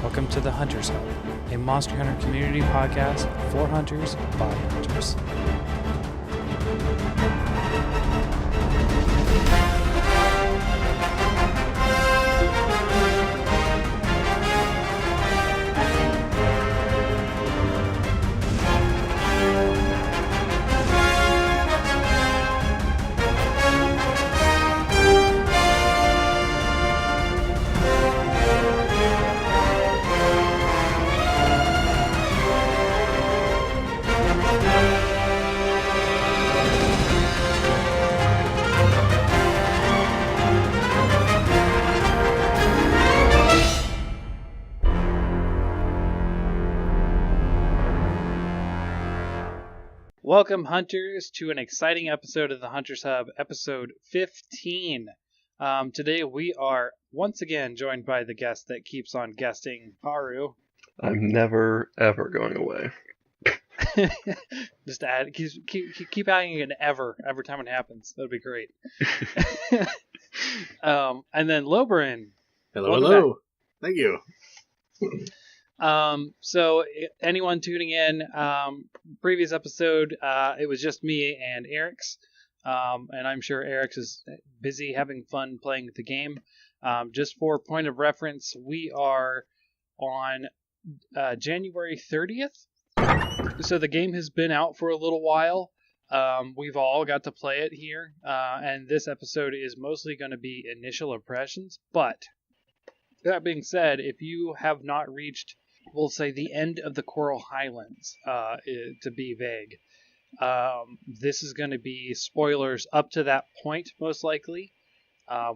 Welcome to the Hunter's Hub, a Monster Hunter community podcast for hunters by hunters. Welcome, hunters, to an exciting episode of the Hunter's Hub, episode 15. Today we are once again joined by the guest that keeps on guesting, Paru. I'm never, ever going away. Just add, keep adding an every time it happens. That'd be great. And then Loborin. Hello. Thank you. So anyone tuning in, previous episode, it was just me and Eric's, and I'm sure Eric's is busy having fun playing the game. Just for point of reference, we are on January 30th. So the game has been out for a little while. We've all got to play it here, and this episode is mostly going to be initial impressions. But that being said, if you have not reached, we'll say, the end of the Coral Highlands, to be vague, this is going to be spoilers up to that point, most likely.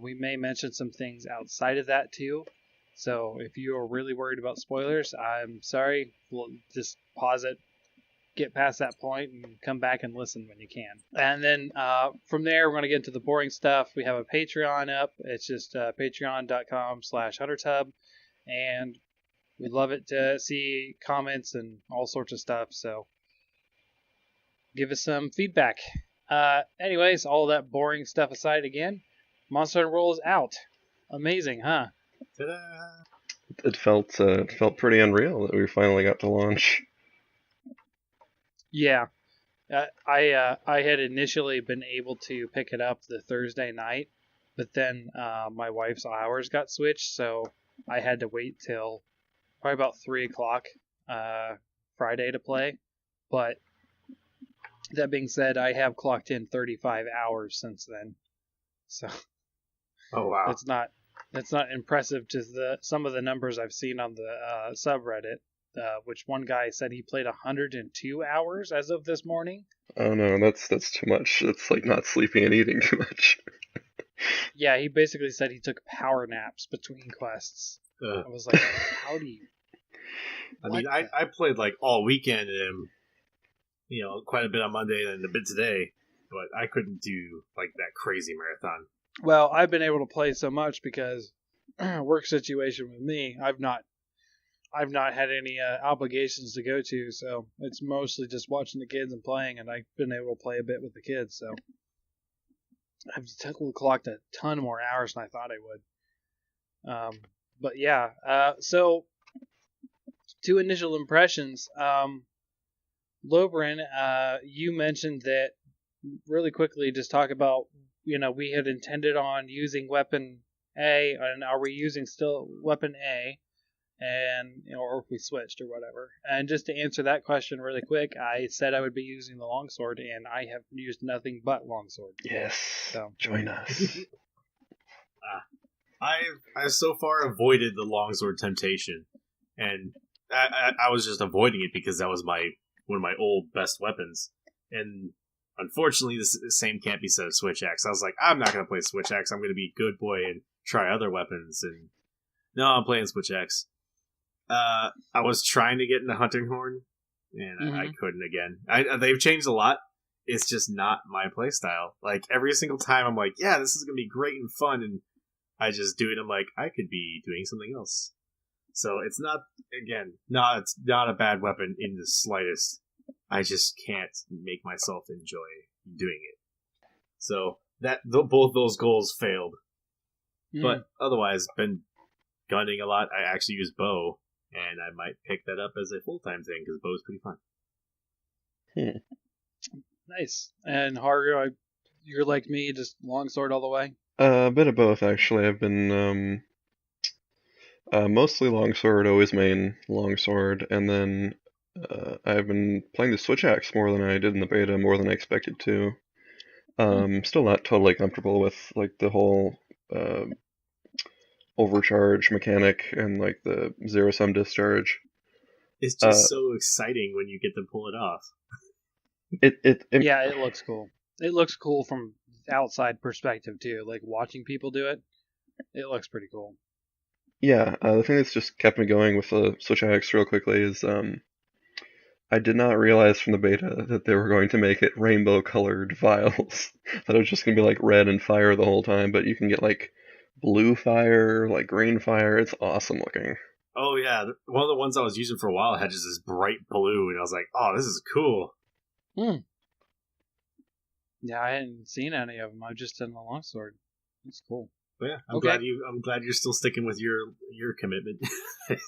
We may mention some things outside of that too. So if you are really worried about spoilers, I'm sorry. We'll just pause it, get past that point, and come back and listen when you can. And then from there, we're going to get into the boring stuff. We have a Patreon up. It's just patreon.com/HunterTub. And we'd love it to see comments and all sorts of stuff. So give us some feedback. Anyways, all that boring stuff aside again, Monster Hunter World is out. Amazing, huh? Ta-da! It felt pretty unreal that we finally got to launch. Yeah. I had initially been able to pick it up the Thursday night, but then my wife's hours got switched, so I had to wait till probably about 3 o'clock Friday to play. But that being said, I have clocked in 35 hours since then. So Oh wow! That's not impressive to some of the numbers I've seen on the subreddit. Which one guy said he played 102 hours as of this morning. Oh no, that's too much. It's like not sleeping and eating too much. Yeah, he basically said he took power naps between quests. I was like, how do you... I mean, I played like all weekend and quite a bit on Monday and a bit today, but I couldn't do like that crazy marathon. Well, I've been able to play so much because work situation with me, I've not had any obligations to go to, so it's mostly just watching the kids and playing, and I've been able to play a bit with the kids, so I've clocked a ton more hours than I thought I would. But yeah, so two initial impressions. Loborin, you mentioned that really quickly, just talk about, we had intended on using weapon A, and are we using still weapon A? And or if we switched or whatever. And just to answer that question really quick, I said I would be using the longsword, and I have used nothing but longsword. Yes. So join us. I've so far avoided the longsword temptation, and I was just avoiding it because that was one of my old best weapons. And unfortunately, the same can't be said of switch axe. I was like, I'm not gonna play switch axe. I'm gonna be a good boy and try other weapons. And no, I'm playing switch axe. I was trying to get into hunting horn, and I couldn't again. They've changed a lot. It's just not my playstyle. Like, every single time I'm like, yeah, this is going to be great and fun, and I just do it, I'm like, I could be doing something else. So it's not a bad weapon in the slightest. I just can't make myself enjoy doing it. So both those goals failed. But otherwise, been gunning a lot. I actually use bow. and I might pick that up as a full-time thing because Bow's pretty fun. Nice. And Haru, you're like me, just longsword all the way? A bit of both, actually. I've been mostly longsword, always main longsword, and then I've been playing the switch axe more than I did in the beta, more than I expected to. Still not totally comfortable with like the whole overcharge mechanic and like the zero sum discharge. It's just so exciting when you get to pull it off. Yeah, it looks cool. It looks cool from outside perspective too. Like watching people do it, it looks pretty cool. Yeah, the thing that's just kept me going with the Switch axe real quickly is I did not realize from the beta that they were going to make it rainbow colored vials. That it was just gonna be like red and fire the whole time, but you can get like blue fire, like green fire. It's awesome looking. Oh yeah, one of the ones I was using for a while had just this bright blue, and I was like, "Oh, this is cool." Yeah, I hadn't seen any of them. I've just done the longsword. It's cool. But yeah, I'm glad you're still sticking with your commitment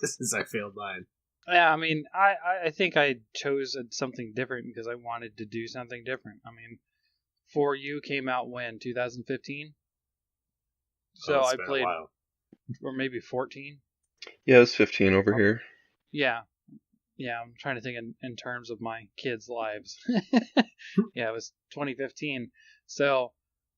since I failed mine. Yeah, I mean, I think I chose something different because I wanted to do something different. I mean, For You came out when 2015, so I played, or maybe 14. Yeah, it's 15 over here. Yeah, I'm trying to think in terms of my kids' lives. Yeah, it was 2015. So,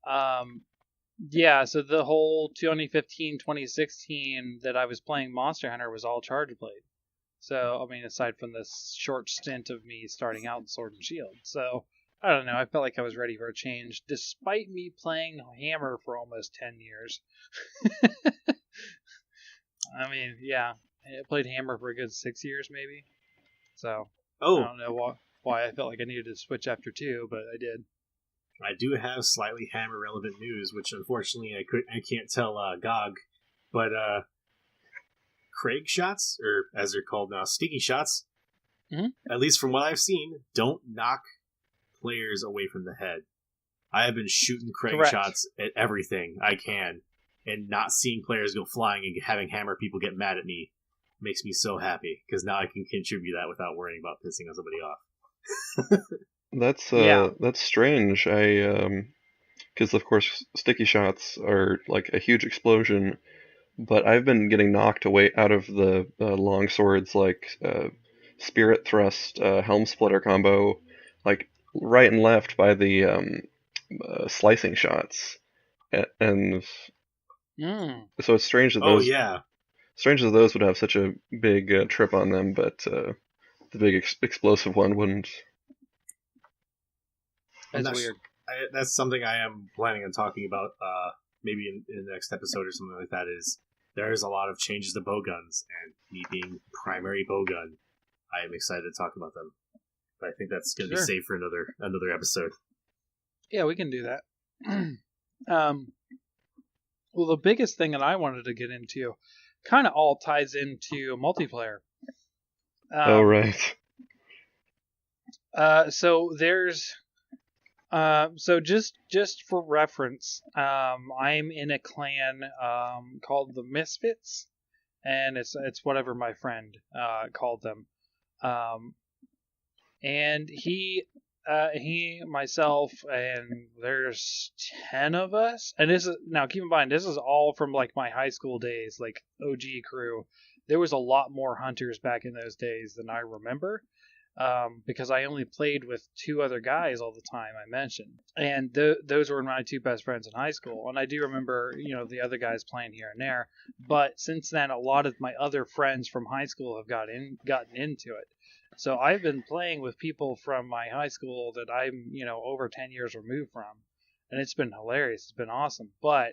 yeah, so the whole 2015, 2016 that I was playing Monster Hunter was all Charge Blade. So, I mean, aside from this short stint of me starting out in Sword and Shield. So, I don't know, I felt like I was ready for a change, despite me playing Hammer for almost 10 years. I mean, yeah, I played Hammer for a good 6 years, maybe. So, I don't know why I felt like I needed to switch after 2, but I did. I do have slightly Hammer relevant news, which unfortunately I can't tell GOG, but Craig shots, or as they're called now, sticky shots, at least from what I've seen, don't knock players away from the head. I have been shooting Craig shots at everything I can, and not seeing players go flying and having Hammer people get mad at me makes me so happy, because now I can contribute that without worrying about pissing somebody off. That's strange. Because of course sticky shots are like a huge explosion, but I've been getting knocked away out of the long swords like spirit thrust, helm splitter combo, like right and left by the slicing shots, and so it's strange that those would have such a big trip on them, but the big explosive one wouldn't. That's weird. That's something I am planning on talking about maybe in the next episode or something like that. Is there's a lot of changes to bowguns, and me being primary bowgun, I am excited to talk about them. But I think that's going to be safe for another episode. Yeah, we can do that. Well, the biggest thing that I wanted to get into kind of all ties into multiplayer. Right. So there's... so just for reference, I'm in a clan called the Misfits, and it's whatever my friend called them. And he, myself, and there's 10 of us. And this is, now keep in mind, this is all from like my high school days, like OG crew. There was a lot more hunters back in those days than I remember. Because I only played with 2 other guys all the time, I mentioned. And those were my 2 best friends in high school. And I do remember, the other guys playing here and there. But since then, a lot of my other friends from high school have gotten into it. So I've been playing with people from my high school that I'm, over 10 years removed from. And it's been hilarious. It's been awesome. But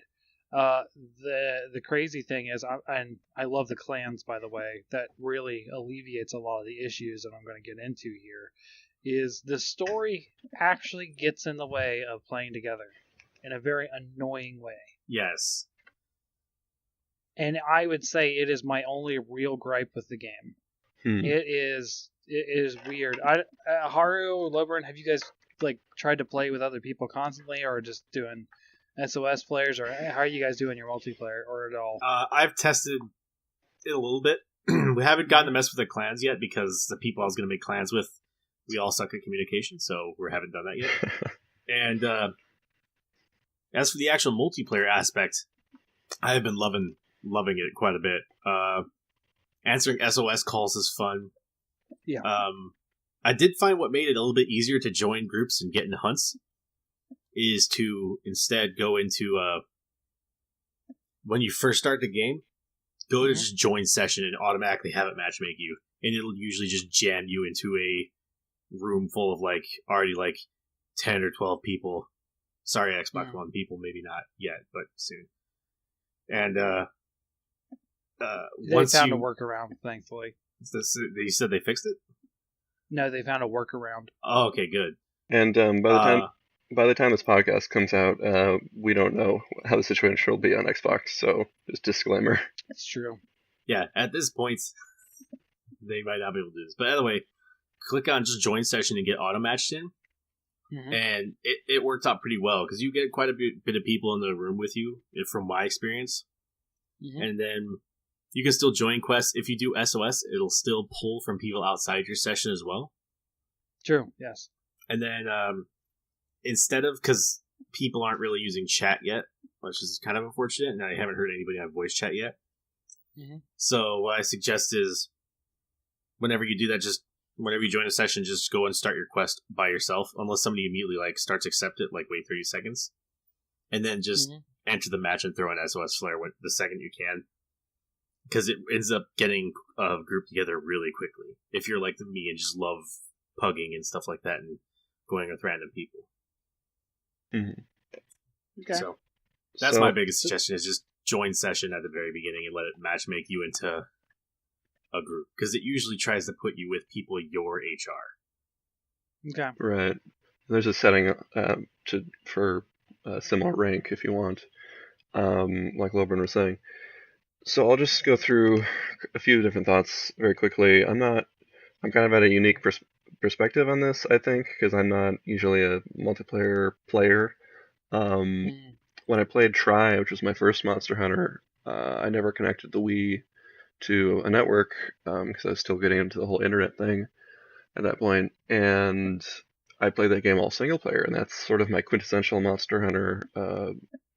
the crazy thing is, I love the clans, by the way, that really alleviates a lot of the issues that I'm going to get into here, is the story actually gets in the way of playing together in a very annoying way. Yes. And I would say it is my only real gripe with the game. It is weird. Haru, Loborin, have you guys like tried to play with other people constantly, or just doing SOS players, or how are you guys doing your multiplayer, or at all? I've tested it a little bit, we haven't gotten to mess with the clans yet because the people I was going to make clans with, we all suck at communication, so we haven't done that yet. And as for the actual multiplayer aspect, I have been loving it quite a bit. Answering SOS calls is fun. Yeah. I did find what made it a little bit easier to join groups and get in hunts is to instead go into when you first start the game, go to just join session and automatically have it matchmake you, and it'll usually just jam you into a room full of already 10 or 12 people. Sorry, Xbox One people, maybe not yet, but soon. And they found a workaround, thankfully. You said they fixed it? No, they found a workaround. Oh, okay, good. And by the time this podcast comes out, we don't know how the situation will be on Xbox, so just disclaimer. That's true. Yeah, at this point, they might not be able to do this. But anyway, click on just join session and get auto-matched in. Mm-hmm. And it worked out pretty well, because you get quite a bit of people in the room with you, from my experience. Mm-hmm. And then you can still join quests. If you do SOS, it'll still pull from people outside your session as well. True, yes. And then instead of, because people aren't really using chat yet, which is kind of unfortunate, and I haven't heard anybody have voice chat yet. Mm-hmm. So what I suggest is, whenever you do that, whenever you join a session, just go and start your quest by yourself, unless somebody immediately starts accept it, wait 30 seconds, and then just enter the match and throw an SOS flare the second you can, because it ends up getting a group together really quickly. If you're like me and just love pugging and stuff like that and going with random people. Mm-hmm. Okay. So that's my biggest suggestion, is just join session at the very beginning and let it matchmake you into a group, because it usually tries to put you with people your HR. Okay. Right. There's a setting for similar rank if you want, like Loborin was saying. So I'll just go through a few different thoughts very quickly. I'm kind of at a unique perspective on this, I think, because I'm not usually a multiplayer player. When I played Try, which was my first Monster Hunter, I never connected the Wii to a network, because I was still getting into the whole internet thing at that point, and I played that game all single player, and that's sort of my quintessential Monster Hunter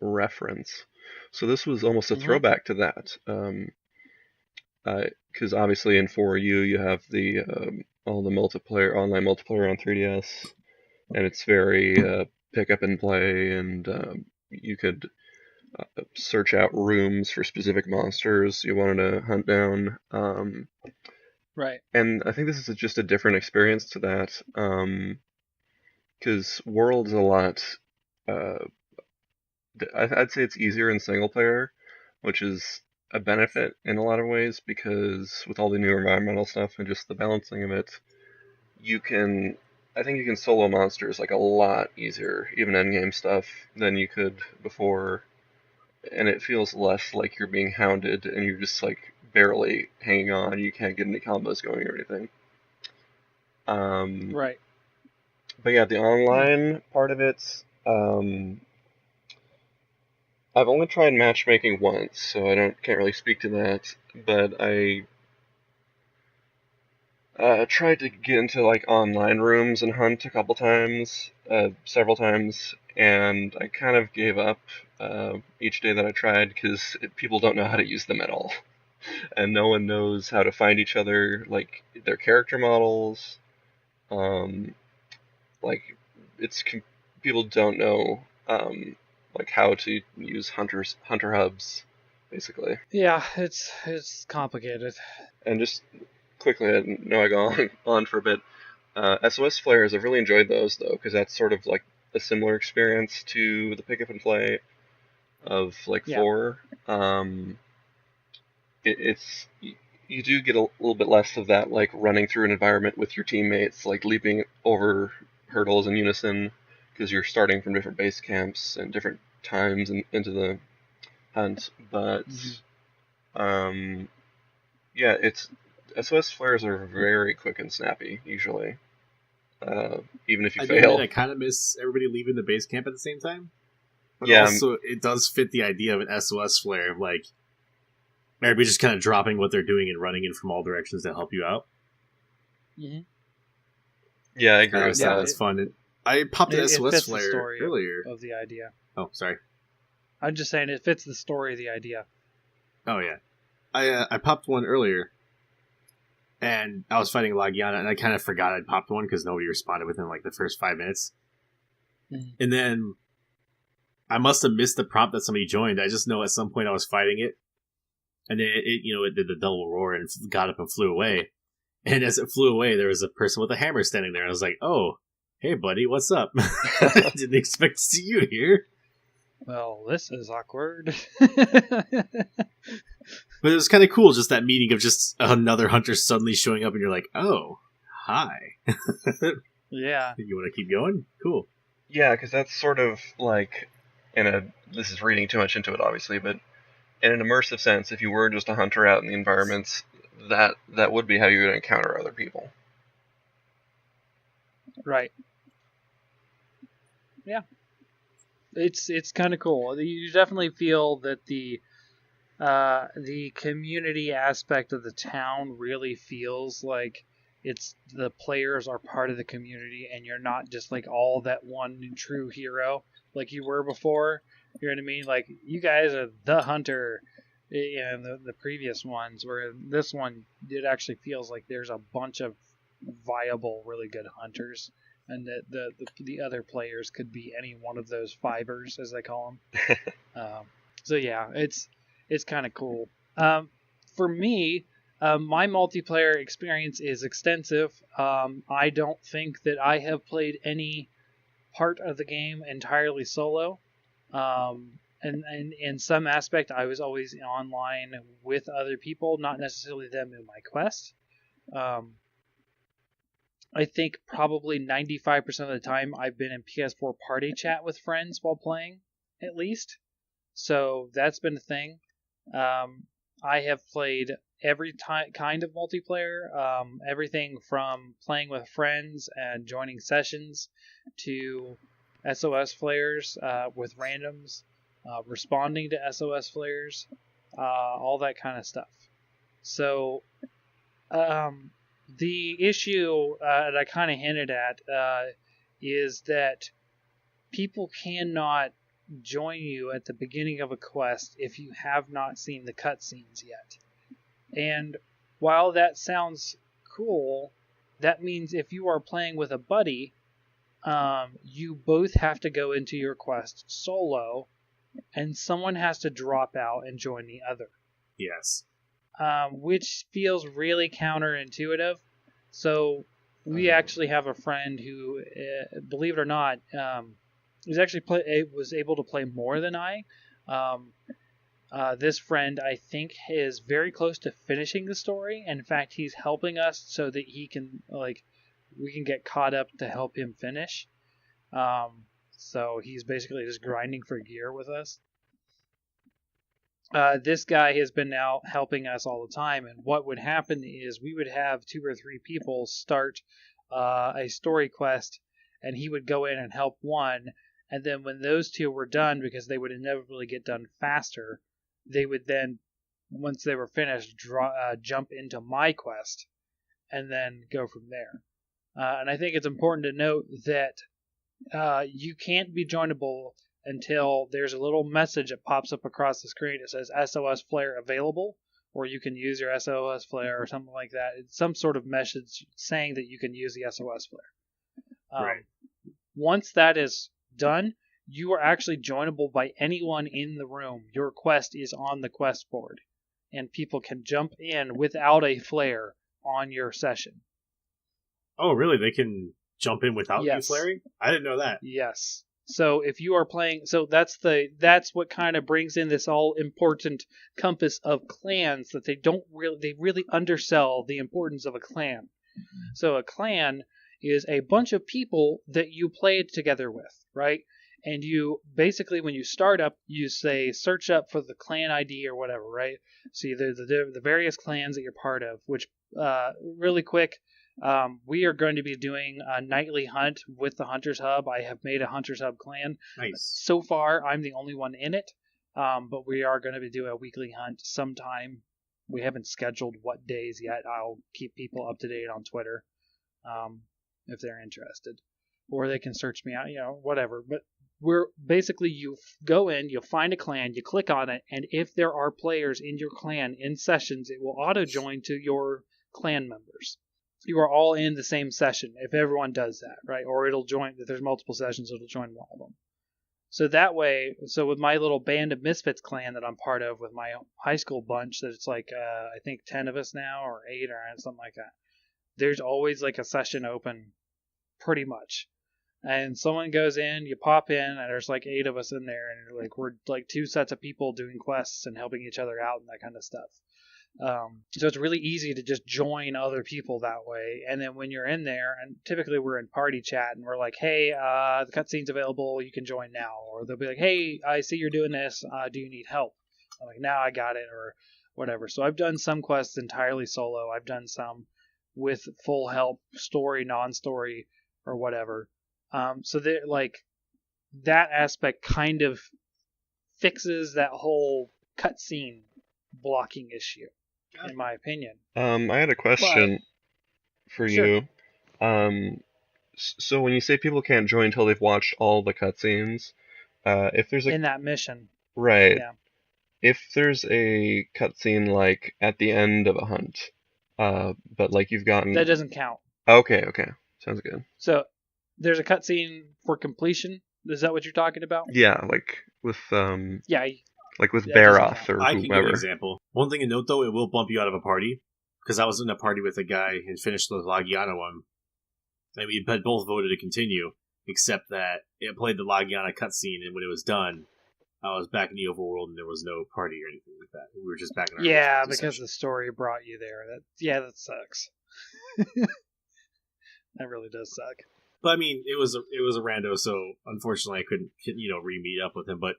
reference. So this was almost a throwback to that, because obviously in 4U you have the all the online multiplayer on 3DS, and it's very pick up and play, and you could search out rooms for specific monsters you wanted to hunt down. Right. And I think this is just a different experience to that, because World's a lot. I'd say it's easier in single player, which is a benefit in a lot of ways, because with all the new environmental stuff and just the balancing of it, I think you can solo monsters a lot easier, even endgame stuff, than you could before, and it feels less like you're being hounded and you're just barely hanging on. You can't get any combos going or anything. Right. But yeah, the online part of it, I've only tried matchmaking once, so I can't really speak to that, but I tried to get into online rooms and hunt a couple times, several times, and I kind of gave up each day that I tried, because people don't know how to use them at all, and no one knows how to find each other, their character models. People don't know how to use hunter hubs, basically. Yeah, it's complicated. And just quickly, I know I go on for a bit. SOS flares, I've really enjoyed those though, because that's sort of a similar experience to the pick up and play of 4. It's you do get a little bit less of that running through an environment with your teammates, leaping over hurdles in unison, because you're starting from different base camps and different times into the hunt. But yeah, SOS flares are very quick and snappy usually, even if you fail. I kind of miss everybody leaving the base camp at the same time. But yeah, also it does fit the idea of an SOS flare. Everybody just kind of dropping what they're doing and running in from all directions to help you out. Mm-hmm. Yeah, I agree with that. That's fun. I popped an SOS flare earlier. Of the idea. Oh, sorry. I'm just saying it fits the story of the idea. Oh, yeah. I popped one earlier, and I was fighting Lagiana, and I kind of forgot I'd popped one because nobody responded within like the first 5 minutes. Mm-hmm. And then I must have missed the prompt that somebody joined. I just know at some point I was fighting it, and then it did the double roar and got up and flew away. And as it flew away, there was a person with a hammer standing there. I was like, "Oh, hey, buddy, what's up?" I didn't expect to see you here. Well, this is awkward. But it was kind of cool, just that meeting of just another hunter suddenly showing up, and you're like, "Oh, hi." Yeah. You want to keep going? Cool. Yeah, because that's sort of like this is reading too much into it, obviously, but in an immersive sense, if you were just a hunter out in the environments, that would be how you would encounter other people. Right. Yeah. It's kind of cool. You definitely feel that the community aspect of the town really feels like it's the players are part of the community, and you're not just like all that one true hero like you were before. You know what I mean? Like, you guys are the hunter in the previous ones, where this one, it actually feels like there's a bunch of viable, really good hunters, and that the other players could be any one of those fivers, as they call them. So yeah, it's kind of cool. For me, my multiplayer experience is extensive. I don't think that I have played any part of the game entirely solo. And in some aspect, I was always online with other people, not necessarily them in my quest. I think probably 95% of the time I've been in PS4 party chat with friends while playing, at least. So that's been a thing. I have played every kind of multiplayer, everything from playing with friends and joining sessions to SOS flares with randoms, responding to SOS flares, all that kind of stuff. So the issue that I kind of hinted at is that people cannot join you at the beginning of a quest if you have not seen the cutscenes yet. And while that sounds cool, that means if you are playing with a buddy, you both have to go into your quest solo, and someone has to drop out and join the other. Yes. Which feels really counterintuitive. So we actually have a friend who, believe it or not, was able to play more than I. This friend, I think, is very close to finishing the story. In fact, he's helping us so that he can, we can get caught up to help him finish. So he's basically just grinding for gear with us. This guy has been now helping us all the time, and what would happen is we would have 2 or 3 people start a story quest, and he would go in and help one, and then when those 2 were done, because they would inevitably get done faster, they would then, once they were finished, jump into my quest, and then go from there. And I think it's important to note that you can't be joinable until there's a little message that pops up across the screen. It says SOS Flare available, or you can use your SOS Flare or something like that. It's some sort of message saying that you can use the SOS Flare. Right. Once that is done, you are actually joinable by anyone in the room. Your quest is on the quest board, and people can jump in without a flare on your session. Oh, really? They can jump in without Yes. you flaring? I didn't know that. Yes. So if you are playing, so that's what kind of brings in this all important compass of clans, that they really undersell the importance of a clan. So a clan is a bunch of people that you play together with, right? And you basically, when you start up, you say search up for the clan ID or whatever, right? So the various clans that you're part of. Which really quick. We are going to be doing a nightly hunt with the Hunters Hub. I have made a Hunters Hub clan. Nice. So far, I'm the only one in it, but we are going to be doing a weekly hunt sometime We haven't scheduled what days yet. I'll keep people up to date on Twitter if they're interested. Or they can search me out, whatever. But we're basically, you go in, you find a clan, you click on it, and if there are players in your clan in sessions, it will auto-join to your clan members. You are all in the same session if everyone does that, right? Or it'll join, if there's multiple sessions, it'll join one of them. So that way, with my little Band of Misfits clan that I'm part of with my high school bunch, that it's like, I think 10 of us now, or 8 or something like that. There's always like a session open, pretty much. And someone goes in, you pop in, and there's like 8 of us in there, and we're like 2 sets of people doing quests and helping each other out and that kind of stuff. So it's really easy to just join other people that way. And then when you're in there, and typically we're in party chat and we're like, hey, the cutscene's available, you can join now. Or they'll be like, hey, I see you're doing this, do you need help? I'm like, now I got it, or whatever. So I've done some quests entirely solo. I've done some with full help, story, non-story, or whatever. So they're like, that aspect kind of fixes that whole cutscene blocking issue, in my opinion. I had a question for you. So when you say people can't join until they've watched all the cutscenes, if there's in that mission, right? Yeah. If there's a cutscene like at the end of a hunt, but like you've gotten that doesn't count. Okay, sounds good. So there's a cutscene for completion. Is that what you're talking about? Yeah, like with like with Baroth or I whoever. can give an example. One thing to note, though, it will bump you out of a party. Because I was in a party with a guy and finished the Lagiana one. And we had both voted to continue, except that it played the Lagiana cutscene, and when it was done, I was back in the overworld and there was no party or anything like that. We were just back in our because the story brought you there. That sucks. That really does suck. But I mean, it was a rando, so unfortunately I couldn't re-meet up with him. But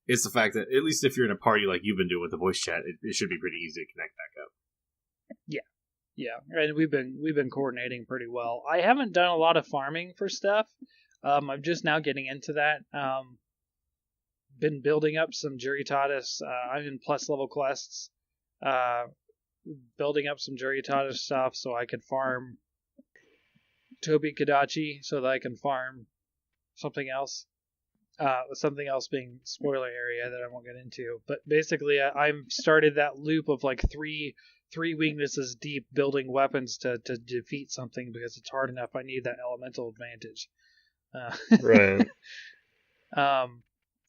it's the fact that at least if you're in a party like you've been doing with the voice chat, it should be pretty easy to connect back up. Yeah, and we've been coordinating pretty well. I haven't done a lot of farming for stuff. I'm just now getting into that. Been building up some Juritatis. I'm in plus level quests. Building up some Juritatis stuff so I could farm Tobi Kadachi so that I can farm something else. Something else being spoiler area that I won't get into. But basically, I've started that loop of like three weaknesses deep, building weapons to defeat something because it's hard enough. I need that elemental advantage. Right.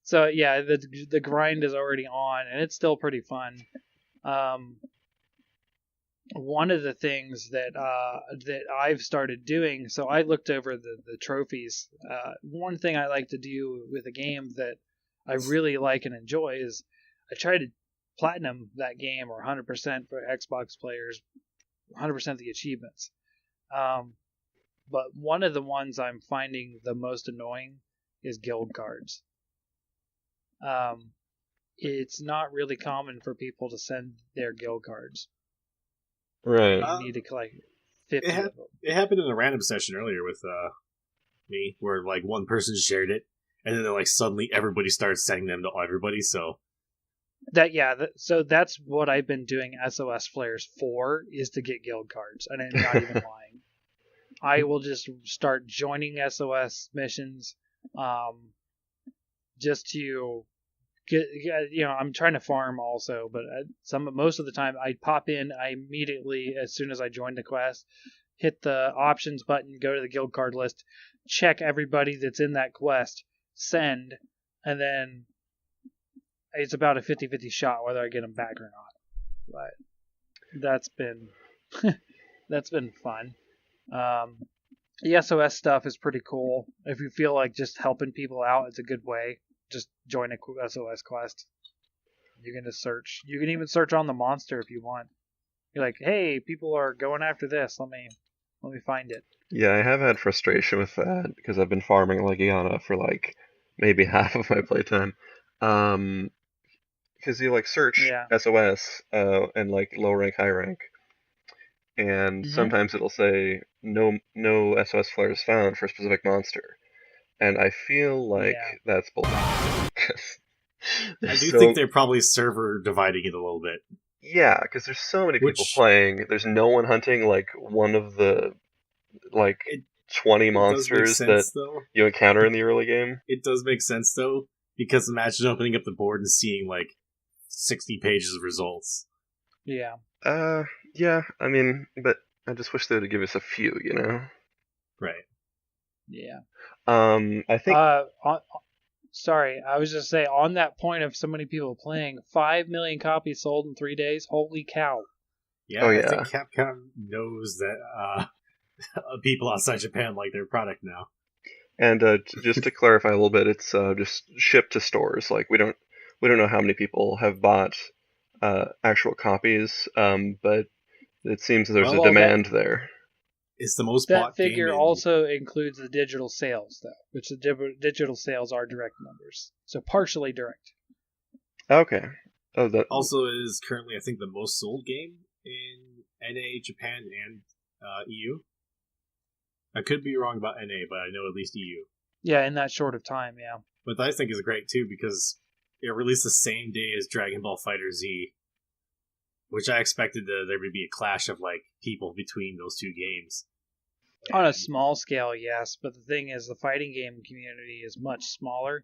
So yeah, the grind is already on, and it's still pretty fun. One of the things that I've started doing, so I looked over the trophies. One thing I like to do with a game that I really like and enjoy is I try to platinum that game, or 100% for Xbox players, 100% of the achievements. But one of the ones I'm finding the most annoying is guild cards. It's not really common for people to send their guild cards. Right. You need to collect 50 of them. It happened in a random session earlier with me, where like one person shared it, and then like suddenly everybody starts sending them to everybody. So so that's what I've been doing SOS flares for, is to get guild cards, and I'm not even lying. I will just start joining SOS missions, just to get, I'm trying to farm also, but most of the time I pop in, I immediately, as soon as I join the quest, hit the options button, go to the guild card list, check everybody that's in that quest, send, and then it's about a 50-50 shot whether I get them back or not. But that's been fun. The SOS stuff is pretty cool. If you feel like just helping people out, it's a good way. Just join a SOS quest. You can just search. You can even search on the monster if you want. You're like, hey, people are going after this. Let me find it. Yeah, I have had frustration with that because I've been farming Legiana for like maybe half of my playtime. Because you like search SOS and like low rank, high rank, and sometimes it'll say no SOS flares found for a specific monster, and I feel like that's bullshit. I do think they're probably server dividing it a little bit. Yeah, because there's so many people Which playing. There's no one hunting like one of the like it 20 it does make monsters that sense though. you encounter in the early game. It does make sense though, because imagine opening up the board and seeing like 60 pages of results. Yeah. Yeah, I mean, but I just wish they would give us a few, you know? Right. Yeah. I think. Sorry, I was just saying, on that point of so many people playing, 5 million copies sold in 3 days. Holy cow. Yeah, Oh, I yeah. think Capcom knows that people outside Japan like their product now. And just to clarify a little bit, it's just shipped to stores. Like we don't know how many people have bought actual copies, but it seems there's a demand there. It's the most That bought figure game also includes the digital sales, though, which the digital sales are direct numbers, so partially direct. Okay. Oh, that also is currently, I think, the most sold game in NA, Japan, and EU. I could be wrong about NA, but I know at least EU. Yeah, in that short of time, yeah. But I think is great too because it released the same day as Dragon Ball Fighter Z, which I expected there would be a clash of like people between those two games. On a small scale, yes, but the thing is, the fighting game community is much smaller.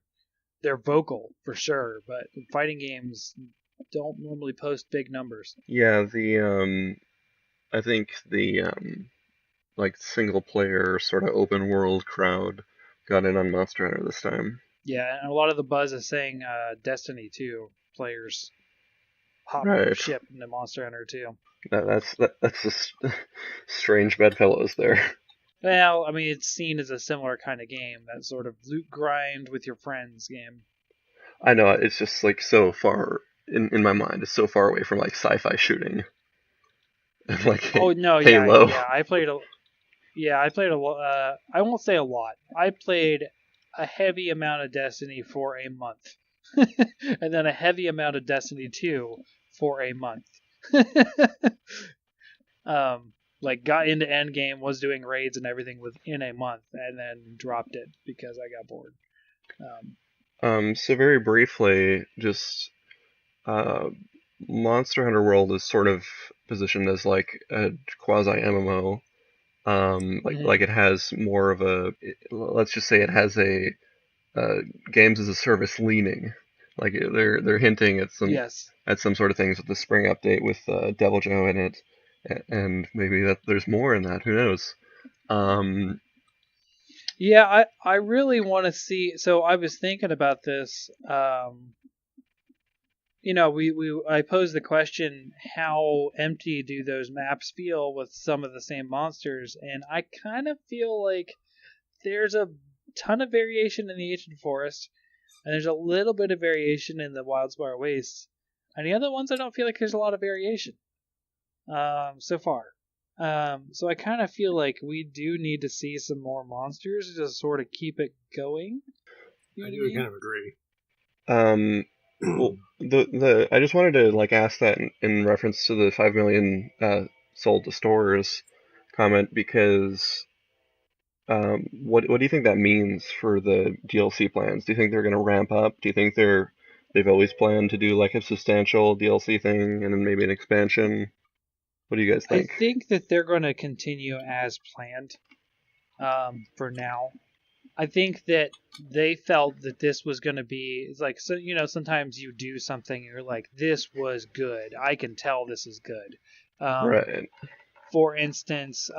They're vocal for sure, but fighting games don't normally post big numbers. Yeah, I think the like single player sort of open world crowd got in on Monster Hunter this time. Yeah, and a lot of the buzz is saying Destiny 2 players hop ship into Monster Hunter 2. That's just strange bedfellows there. Well, I mean, it's seen as a similar kind of game, that sort of loot grind with your friends game. I know, it's just like so far in my mind. It's so far away from like sci-fi shooting. Like Halo. Yeah, I played a lot. I won't say a lot. I played a heavy amount of Destiny for a month, and then a heavy amount of Destiny 2 for a month. Like got into endgame, was doing raids and everything within a month, and then dropped it because I got bored. So very briefly, just Monster Hunter World is sort of positioned as like a quasi MMO. Like it has more of a, let's just say it has a games as a service leaning. Like they're hinting at some sort of things with the spring update with Deviljho in it, and maybe that there's more in that. Who knows? Yeah, I really want to see. So I was thinking about this. I posed the question, how empty do those maps feel with some of the same monsters? And I kind of feel like there's a ton of variation in the Ancient Forest, and there's a little bit of variation in the Wildspire Wastes. And the other ones, I don't feel like there's a lot of variation so far. So I kind of feel like we do need to see some more monsters to sort of keep it going. I do kind of agree. Well, I just wanted to like ask that in reference to the 5 million sold to stores comment, because what do you think that means for the DLC plans? Do you think they're going to ramp up? Do you think they've always planned to do like a substantial DLC thing and then maybe an expansion? What do you guys think? I think that they're going to continue as planned for now. I think that they felt that this was going to be, it's like, so, sometimes you do something and you're like, this was good. I can tell this is good. Right. For instance,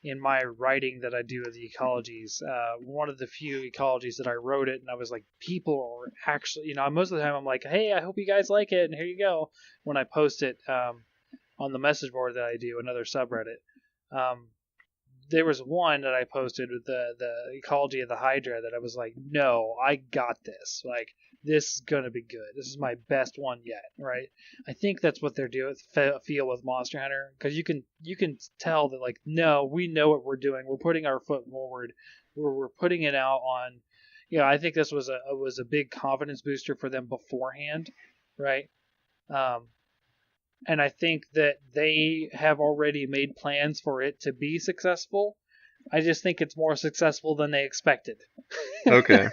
in my writing that I do of the ecologies, one of the few ecologies that I wrote it, and I was like, people are actually, most of the time I'm like, hey, I hope you guys like it, and here you go. When I post it on the message board that I do, another subreddit, there was one that I posted with the ecology of the Hydra that I was like, no, I got this. Like, this is going to be good. This is my best one yet, right? I think that's what they're doing, feel with Monster Hunter, because you can tell that, like, no, we know what we're doing. We're putting our foot forward. We're putting it out on, I think this was a big confidence booster for them beforehand, right? And I think that they have already made plans for it to be successful. I just think it's more successful than they expected. Okay.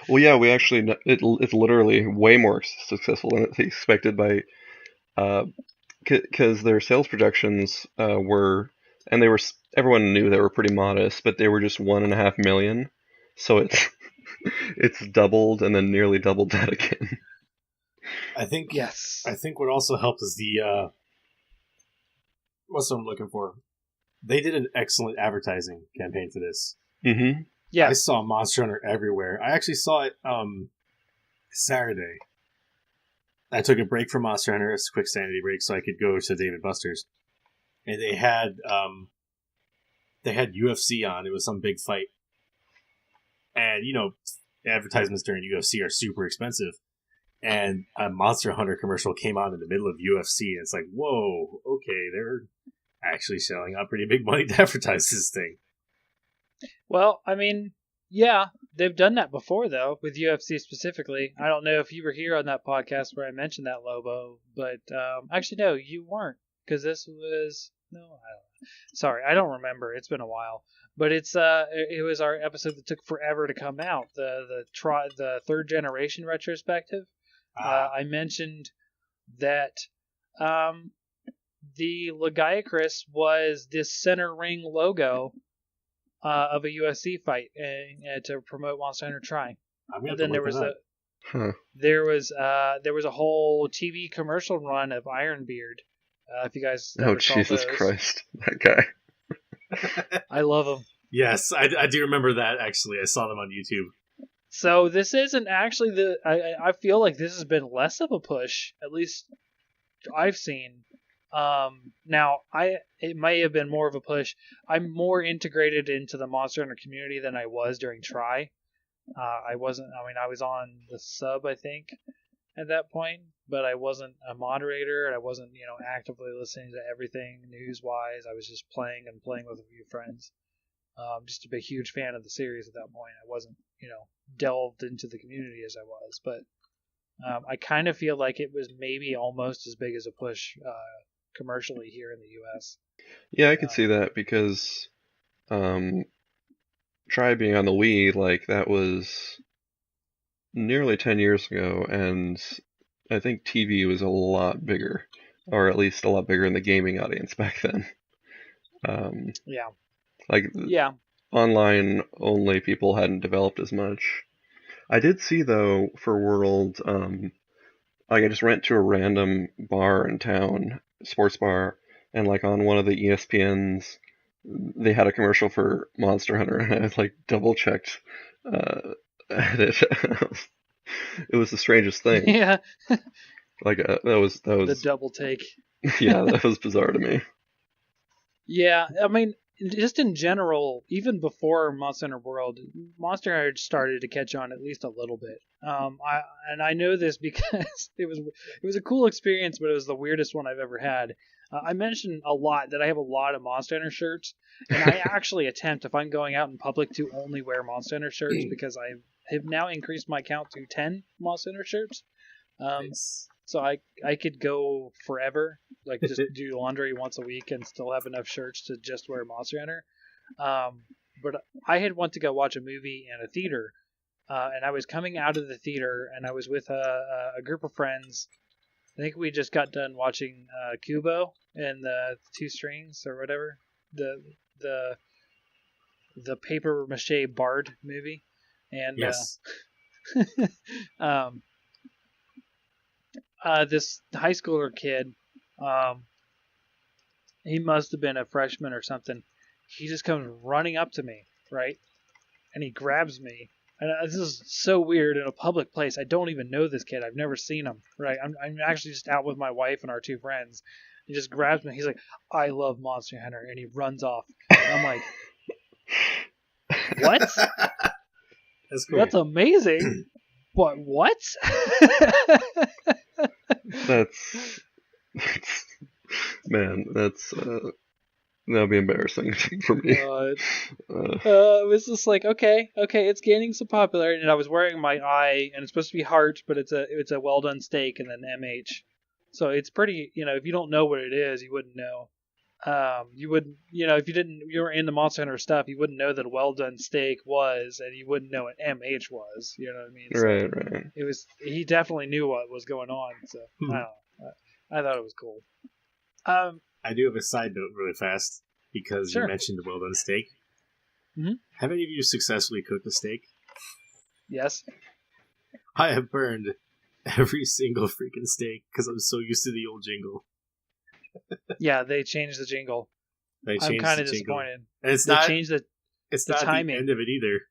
Well, yeah, we actually, it's literally way more successful than they expected by Because their sales projections were, and everyone knew they were pretty modest, but they were just 1.5 million. So it's it's doubled and then nearly doubled that again. I think Yes. I think what also helped is what's what I'm looking for. They did an excellent advertising campaign for this. Mm-hmm. Yeah. I saw Monster Hunter everywhere. I actually saw it Saturday. I took a break from Monster Hunter, it's a quick sanity break, so I could go to Dave & Buster's, and they had UFC on. It was some big fight, and advertisements during UFC are super expensive. And a Monster Hunter commercial came on in the middle of UFC, and it's like, whoa, okay, they're actually shelling out pretty big money to advertise this thing. Well, I mean, yeah, they've done that before, though, with UFC specifically. I don't know if you were here on that podcast where I mentioned that, Lobo, but actually, no, you weren't, because this was... No, I don't know. Sorry, I don't remember. It's been a while. But it was our episode that took forever to come out, the third generation retrospective. I mentioned that the Lagiacrus was this center ring logo of a UFC fight to promote Monster Hunter Tri. And then there was there was a whole TV commercial run of Ironbeard. If you guys oh Jesus Christ, that guy! I love him. Yes, I do remember that. Actually, I saw them on YouTube. So this isn't actually I feel like this has been less of a push, at least I've seen. Now it may have been more of a push. I'm more integrated into the Monster Hunter community than I was during Tri. I was on the sub, I think, at that point, but I wasn't a moderator, and I wasn't, actively listening to everything news-wise. I was just playing with a few friends. Just a huge fan of the series at that point. I wasn't, delved into the community as I was, but I kind of feel like it was maybe almost as big as a push commercially here in the U.S. Yeah, I could see that because Tri being on the Wii, like, that was nearly 10 years ago, and I think TV was a lot bigger, or at least a lot bigger in the gaming audience back then. Online only people hadn't developed as much. I did see, though, for World, I just went to a random bar in town, sports bar, and on one of the ESPNs, they had a commercial for Monster Hunter, and I double checked at it. It was the strangest thing. Yeah. That was the double take. Yeah, that was bizarre to me. Yeah, I mean, just in general, even before Monster Hunter World, Monster Hunter started to catch on at least a little bit. I know this because it was a cool experience, but it was the weirdest one I've ever had. I mentioned a lot that I have a lot of Monster Hunter shirts, and I actually attempt, if I'm going out in public, to only wear Monster Hunter shirts because I have now increased my count to 10 Monster Hunter shirts. Nice. So I could go forever, just do laundry once a week and still have enough shirts to just wear Monster Hunter. But I had went to go watch a movie in a theater, and I was coming out of the theater, and I was with a group of friends. I think we just got done watching Kubo and the Two Strings or whatever, the paper mache Bard movie, and yes. This high schooler kid, he must have been a freshman or something. He just comes running up to me, right? And he grabs me. And this is so weird in a public place. I don't even know this kid. I've never seen him, right? I'm actually just out with my wife and our two friends. He just grabs me. He's like, "I love Monster Hunter," and he runs off. And I'm like, "What? That's cool. That's amazing." But what? That's man, that'll be embarrassing for me. It was just like, okay, it's gaining some popularity, and I was wearing my eye, and it's supposed to be heart, but it's a well done steak and then MH, so it's pretty. If you don't know what it is, you wouldn't know. You wouldn't, if you were into Monster Hunter stuff, you wouldn't know that a well done steak was, and you wouldn't know what MH was. You know what I mean? So right. He definitely knew what was going on. So I don't know. I thought it was cool. I do have a side note really fast because Sure. you mentioned the well-done steak. Mm-hmm. Have any of you successfully cooked a steak? Yes. I have burned every single freaking steak because I'm so used to the old jingle. Yeah, they changed the jingle. They I'm changed kind the of jingle. disappointed. And it's They not. changed It's the not timing. the end of it either.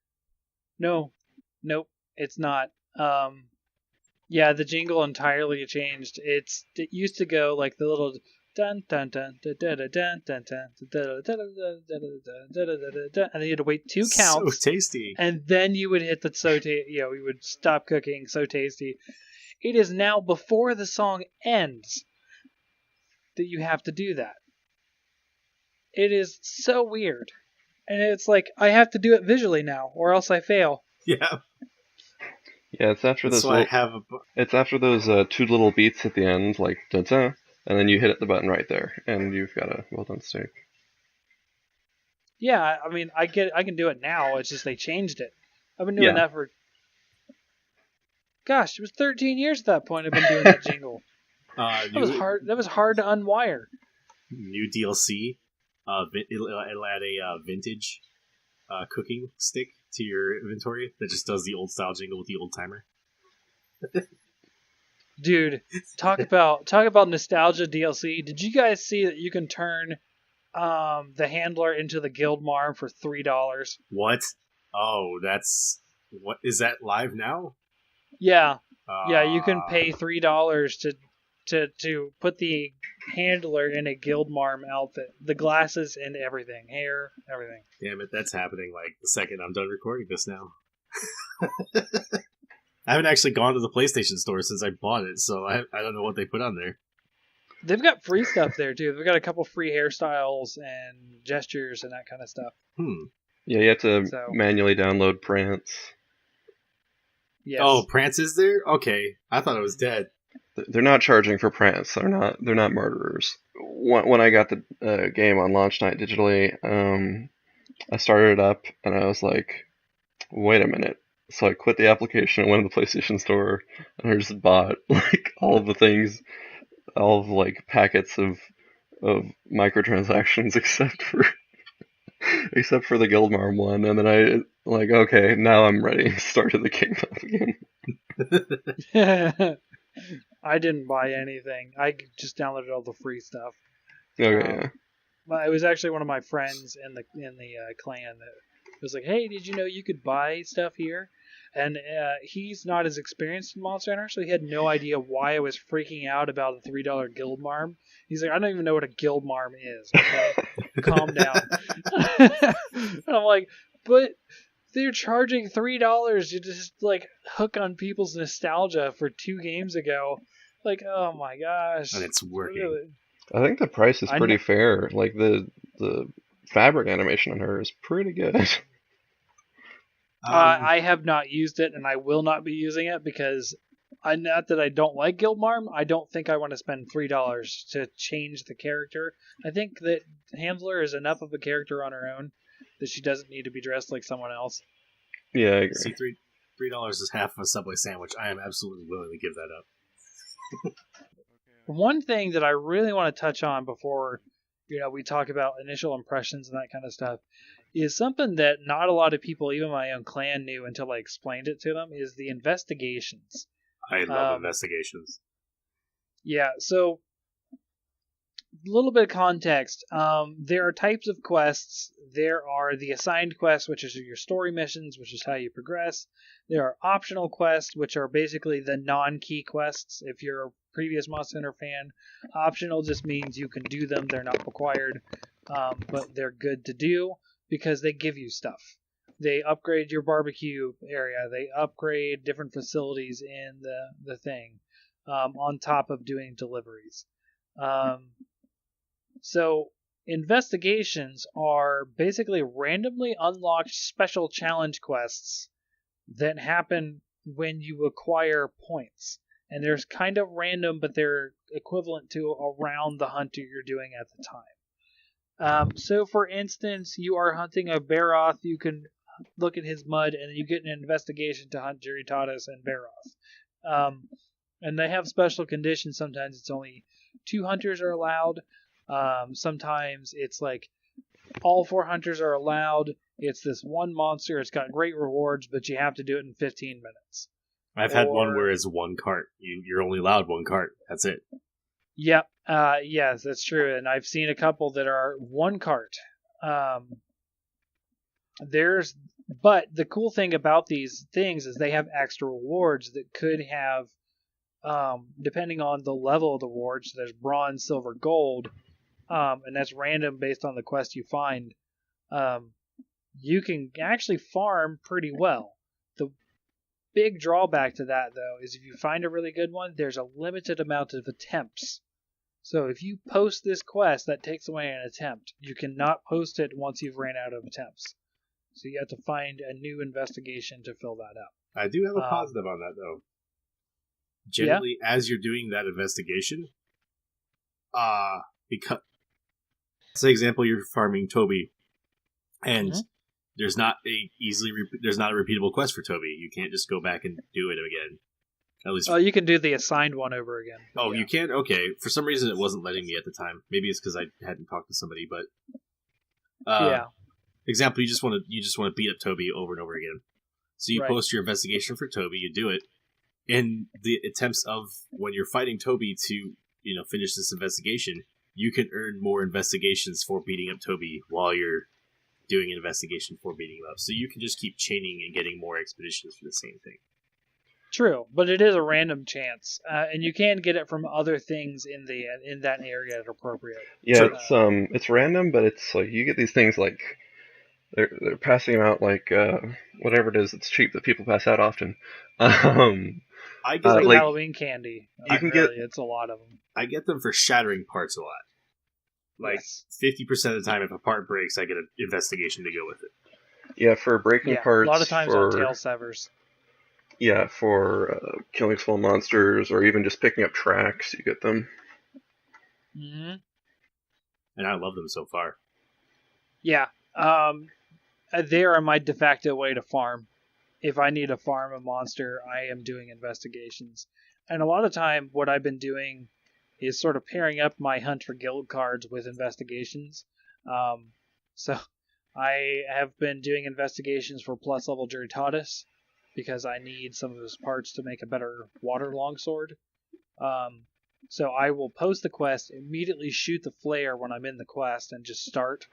No, nope, it's not. Yeah, the jingle entirely changed. It used to go like the little dun dun dun dun dun dun dun dun dun and then you had to wait 2 counts. So tasty. And then you would hit the you would stop cooking. So tasty. It is now before the song ends that you have to do that. It is so weird. And it's like, I have to do it visually now, or else I fail. Yeah. Yeah, it's after That's those. why I have a. It's after those 2 little beats at the end, like da da, and then you hit the button right there, and you've got a well done steak. Yeah, I mean, I can do it now. It's just they changed it. I've been doing that for. Gosh, it was 13 years at that point. I've been doing that jingle. That was hard. That was hard to unwire. New DLC. It'll add a vintage cooking stick to your inventory that just does the old style jingle with the old timer. Dude, talk about nostalgia DLC. Did you guys see that you can turn the handler into the guild marm for $3? What? Oh, that's what is that live now? Yeah, yeah, you can pay $3 to put the handler in a guild marm outfit, the glasses and everything, hair, everything. Damn it, that's happening like the second I'm done recording this now. I haven't actually gone to the PlayStation Store since I bought it, so I don't know what they put on there. They've got free stuff there too. They've got a couple free hairstyles and gestures and that kind of stuff. Yeah, you have to manually download Prance. Yes. Oh, Prance is there? Okay, I thought it was dead. They're not charging for Prance. They're not murderers. When I got the game on launch night digitally, I started it up and I was like, wait a minute. So I quit the application and went to the PlayStation Store and I just bought like all of the things, all of like packets of microtransactions except for the Guildmarm one, and then I like, okay, now I'm ready. Started the game up again. I didn't buy anything. I just downloaded all the free stuff. Okay, yeah. It was actually one of my friends in the clan that was like, "Hey, did you know you could buy stuff here?" And he's not as experienced in Monster Hunter, so he had no idea why I was freaking out about a $3 guild marm. He's like, "I don't even know what a guild marm is." Okay, calm down. And I'm like, but they're charging $3 to just like hook on people's nostalgia for 2 games ago. Like, oh my gosh. And it's working. Really? I think the price is pretty fair. Like the fabric animation on her is pretty good. I have not used it, and I will not be using it because not that I don't like Guildmarm. I don't think I want to spend $3 to change the character. I think that Handler is enough of a character on her own that she doesn't need to be dressed like someone else. Yeah, I agree. See, $3 is half of a Subway sandwich. I am absolutely willing to give that up. One thing that I really want to touch on before we talk about initial impressions and that kind of stuff is something that not a lot of people, even my own clan, knew until I explained it to them, is the investigations. I love investigations. Yeah, so a little bit of context. There are types of quests. There are the assigned quests, which is your story missions, which is how you progress. There are optional quests, which are basically the non-key quests. If you're a previous Monster Hunter fan, optional just means you can do them. They're not required, but they're good to do because they give you stuff. They upgrade your barbecue area. They upgrade different facilities in the thing, on top of doing deliveries. So investigations are basically randomly unlocked special challenge quests that happen when you acquire points. And they're kind of random, but they're equivalent to around the hunt you're doing at the time. So for instance, you are hunting a Baroth, you can look at his mud and you get an investigation to hunt Juritatis and Baroth. And they have special conditions. Sometimes it's only 2 hunters are allowed. Sometimes it's like all 4 hunters are allowed. It's this one monster. It's got great rewards, but you have to do it in 15 minutes. I've had one where it's one cart. You're only allowed one cart. That's it. Yep. Yes, that's true. And I've seen a couple that are one cart. But the cool thing about these things is they have extra rewards that could have, depending on the level of the rewards. So there's bronze, silver, gold, and that's random based on the quest you find. You can actually farm pretty well. The big drawback to that, though, is if you find a really good one, there's a limited amount of attempts. So if you post this quest, that takes away an attempt. You cannot post it once you've ran out of attempts. So you have to find a new investigation to fill that up. I do have a positive on that, though. Generally, as you're doing that investigation, because, say, example, you're farming Toby, and there's not a repeatable quest for Toby. You can't just go back and do it again. At least, you can do the assigned one over again. Oh, you can? Okay. For some reason, it wasn't letting me at the time. Maybe it's because I hadn't talked to somebody. But example, you just want to beat up Toby over and over again. So you post your investigation for Toby. You do it. In the attempts of when you're fighting Toby to finish this investigation, you can earn more investigations for beating up Toby while you're doing an investigation for beating him up. So you can just keep chaining and getting more expeditions for the same thing. True, but it is a random chance, and you can get it from other things in that area at appropriate. Yeah, it's random, but it's like you get these things like they're passing them out like whatever it is that's cheap that people pass out often. I get like Halloween candy. It's a lot of them. I get them for shattering parts a lot. Like 50% of the time, if a part breaks, I get an investigation to go with it. Yeah, for breaking parts. A lot of times on tail severs. Yeah, for killing small monsters or even just picking up tracks, you get them. Mm-hmm. And I love them so far. Yeah. They are my de facto way to farm. If I need to farm a monster, I am doing investigations. And a lot of time, what I've been doing is sort of pairing up my hunt for guild cards with investigations. So I have been doing investigations for plus level Juritatis, because I need some of his parts to make a better water longsword. So I will post the quest, immediately shoot the flare when I'm in the quest, and just start.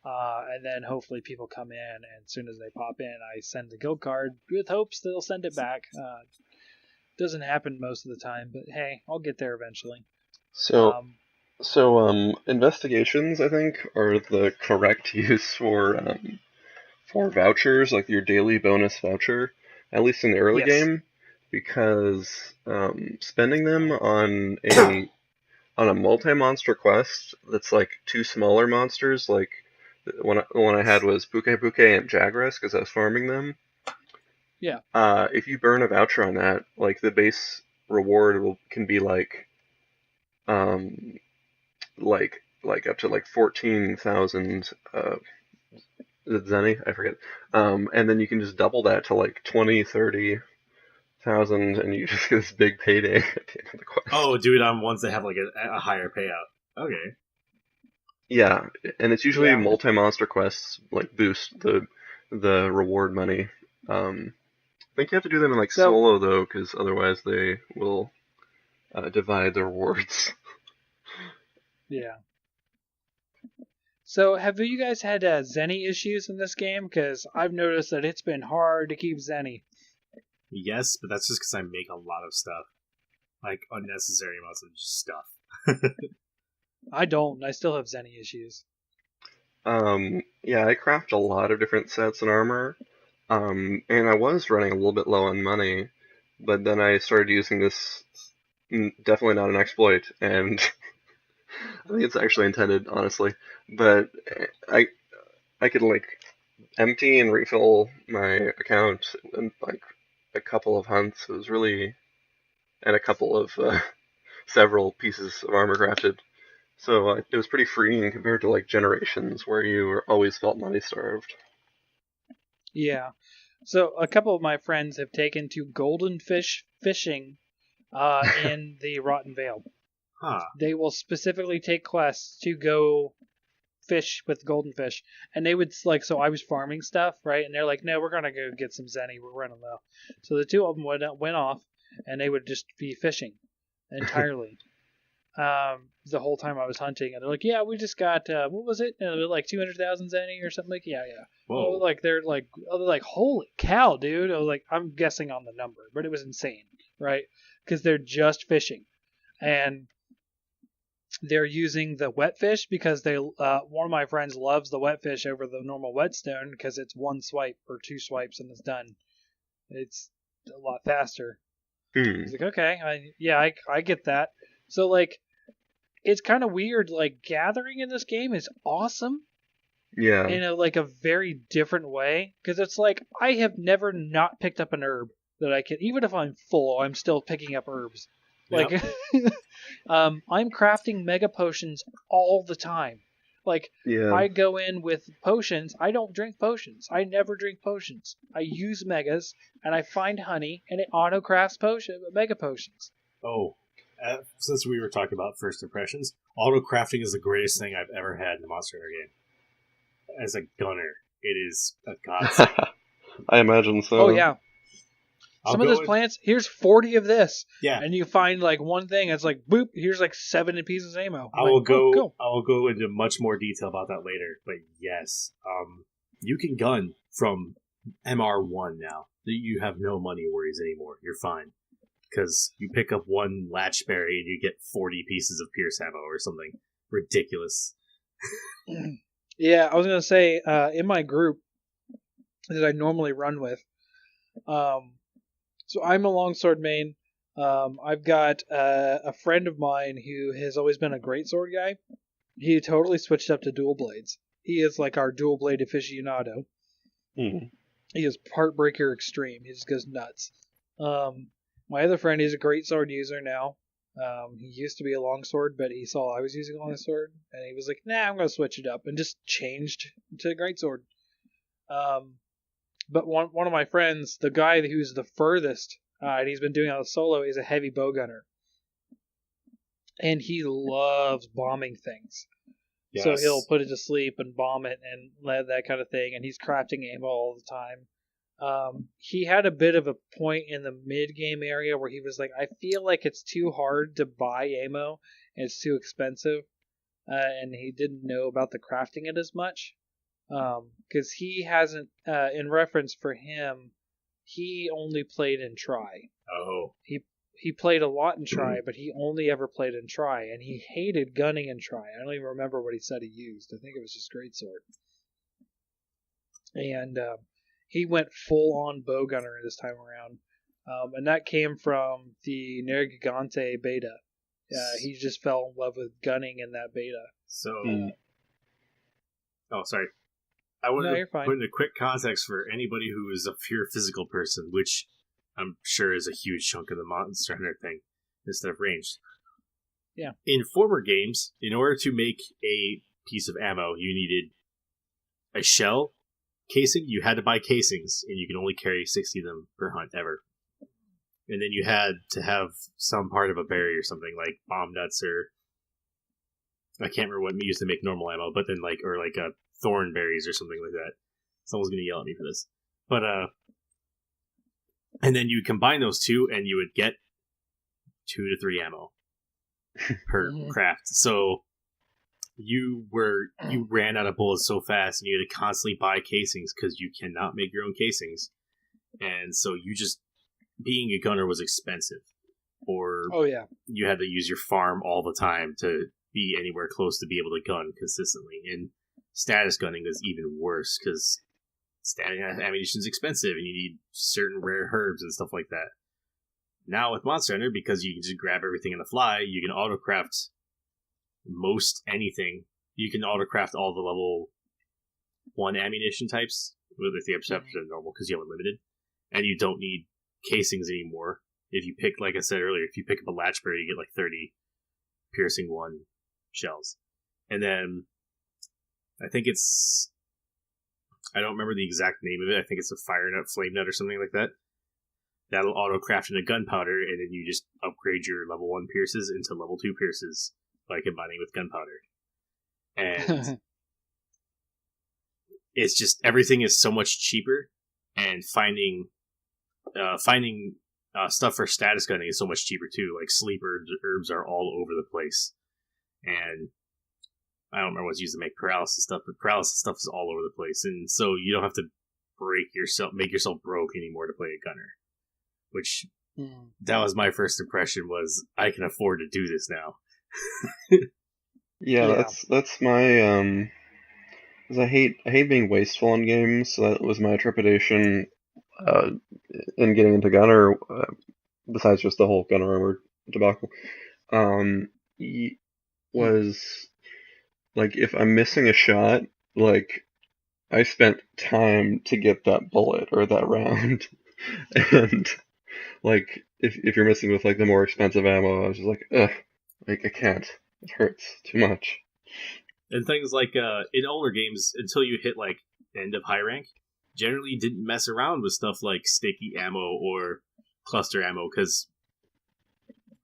And then hopefully people come in, and as soon as they pop in, I send the guild card with hopes they'll send it back. Doesn't happen most of the time, but hey, I'll get there eventually. So investigations, I think, are the correct use for vouchers, like your daily bonus voucher. At least in the early game, because spending them on a multi-monster quest that's like 2 smaller monsters, like the one I had was Puke and Jagras, because I was farming them. Yeah. If you burn a voucher on that, like the base reward can be like up to like 14,000 Zenny, I forget. And then you can just double that to like 20, 30,000, and you just get this big payday at the end of the quest. Oh, do it on ones that have like a higher payout. Okay. Yeah, and it's usually multi-monster quests like boost the reward money. I think you have to do them in solo though, because otherwise they will divide the rewards. Yeah. So, have you guys had Zenny issues in this game? Because I've noticed that it's been hard to keep Zenny. Yes, but that's just because I make a lot of stuff. Like, unnecessary amounts of stuff. I don't. I still have Zenny issues. Yeah, I craft a lot of different sets and armor. And I was running a little bit low on money, but then I started using this, definitely not an exploit, and I think it's actually intended, honestly. But I could empty and refill my account in a couple of hunts. It was really, and a couple of several pieces of armor crafted. So it was pretty freeing compared to Generations, where you always felt money starved. Yeah. So a couple of my friends have taken to golden fish fishing in the Rotten Vale. They will specifically take quests to go fish with golden fish, and they would like. So I was farming stuff, right? And they're like, "No, we're gonna go get some zenny. We're running low." So the two of them went off, and they would just be fishing entirely. The whole time I was hunting, and they're like, "Yeah, we just got what was it? Like 200,000 zenny or something." Like, yeah. Whoa. Like they're like, holy cow, dude! I was like, I'm guessing on the number, but it was insane, right? Because they're just fishing, and they're using the wet fish because they one of my friends loves the wet fish over the normal whetstone because it's one swipe or two swipes and it's done. It's a lot faster. He's like, okay, I get that. So like, it's kind of weird. Like gathering in this game is awesome. Yeah. In a very different way, because it's like I have never not picked up an herb that I can, even if I'm full, I'm still picking up herbs. Like, I'm crafting mega potions all the time. Like, I go in with potions. I don't drink potions. I never drink potions. I use megas, and I find honey, and it auto crafts mega potions. Oh, since we were talking about first impressions, auto crafting is the greatest thing I've ever had in a Monster Hunter game. As a gunner, it is a godsend. I imagine so. Oh yeah. Some of those plants, here's 40 of this. Yeah. And you find like one thing, it's like, boop, here's like 7 pieces of ammo. I will go into much more detail about that later. But yes, you can gun from MR1 now. You have no money worries anymore. You're fine. Because you pick up one latchberry and you get 40 pieces of pierce ammo or something ridiculous. Yeah, I was going to say, in my group that I normally run with, so I'm a longsword main. I've got a friend of mine who has always been a greatsword guy. He totally switched up to dual blades. He is like our dual blade aficionado. Mm. He is part breaker extreme. He just goes nuts. My other friend, he's a greatsword user now. He used to be a longsword, but he saw I was using a longsword, and he was like, "Nah, I'm going to switch it up," and just changed to greatsword. But one of my friends, the guy who's the furthest, and he's been doing it on solo, is a heavy bow gunner. And he loves bombing things. Yes. So he'll put it to sleep and bomb it and that kind of thing, and he's crafting ammo all the time. He had a bit of a point in the mid-game area where he was like, I feel like it's too hard to buy ammo, and it's too expensive, and he didn't know about the crafting it as much. Because he hasn't, in reference for him, he only played in Try. Oh. He played a lot in Try, but he only ever played in Try, and he hated gunning in Try. I don't even remember what he said he used. I think it was just greatsword. And he went full-on bow gunner this time around, and that came from the Nergigante beta. He just fell in love with gunning in that beta. So, oh, sorry. I want to put in a quick context for anybody who is a pure physical person, which I'm sure is a huge chunk of the Monster Hunter thing, instead of ranged. Yeah. In former games, in order to make a piece of ammo, you needed a shell casing. You had to buy casings, and you can only carry 60 of them per hunt ever. And then you had to have some part of a berry or something, like bomb nuts, or I can't remember what we used to make normal ammo, but then like thorn berries or something like that. Someone's gonna yell at me for this. But and then you combine those two and you would get 2 to 3 ammo per craft. So you ran out of bullets so fast, and you had to constantly buy casings because you cannot make your own casings. And so you just, being a gunner was expensive. Or you had to use your farm all the time to be anywhere close to be able to gun consistently. And status gunning is even worse because static ammunition is expensive and you need certain rare herbs and stuff like that. Now with Monster Hunter, because you can just grab everything on the fly, you can autocraft most anything. You can autocraft all the level 1 ammunition types with the exception of normal because you have unlimited, and you don't need casings anymore. If you pick, like I said earlier, if you pick up a latchberry, you get like 30 piercing 1 shells. And then I think it's, I don't remember the exact name of it. I think it's a fire nut, flame nut, or something like that. that'll auto-craft into gunpowder, and then you just upgrade your level 1 pierces into level 2 pierces by combining with gunpowder. And it's just, everything is so much cheaper, and finding stuff for status gunning is so much cheaper too. Like sleep herbs are all over the place, and I don't remember what's used to make paralysis stuff, but paralysis stuff is all over the place, and so you don't have to make yourself broke anymore to play a gunner. Which that was my first impression, was I can afford to do this now. Yeah, that's my 'cause I hate being wasteful in games, so that was my trepidation in getting into gunner. Besides just the whole gunner armor debacle, was like, if I'm missing a shot, like, I spent time to get that bullet or that round, and like, if you're missing with like the more expensive ammo, I was just like, ugh, like, I can't. It hurts too much. And things like in older games, until you hit like end of high rank, generally didn't mess around with stuff like sticky ammo or cluster ammo, because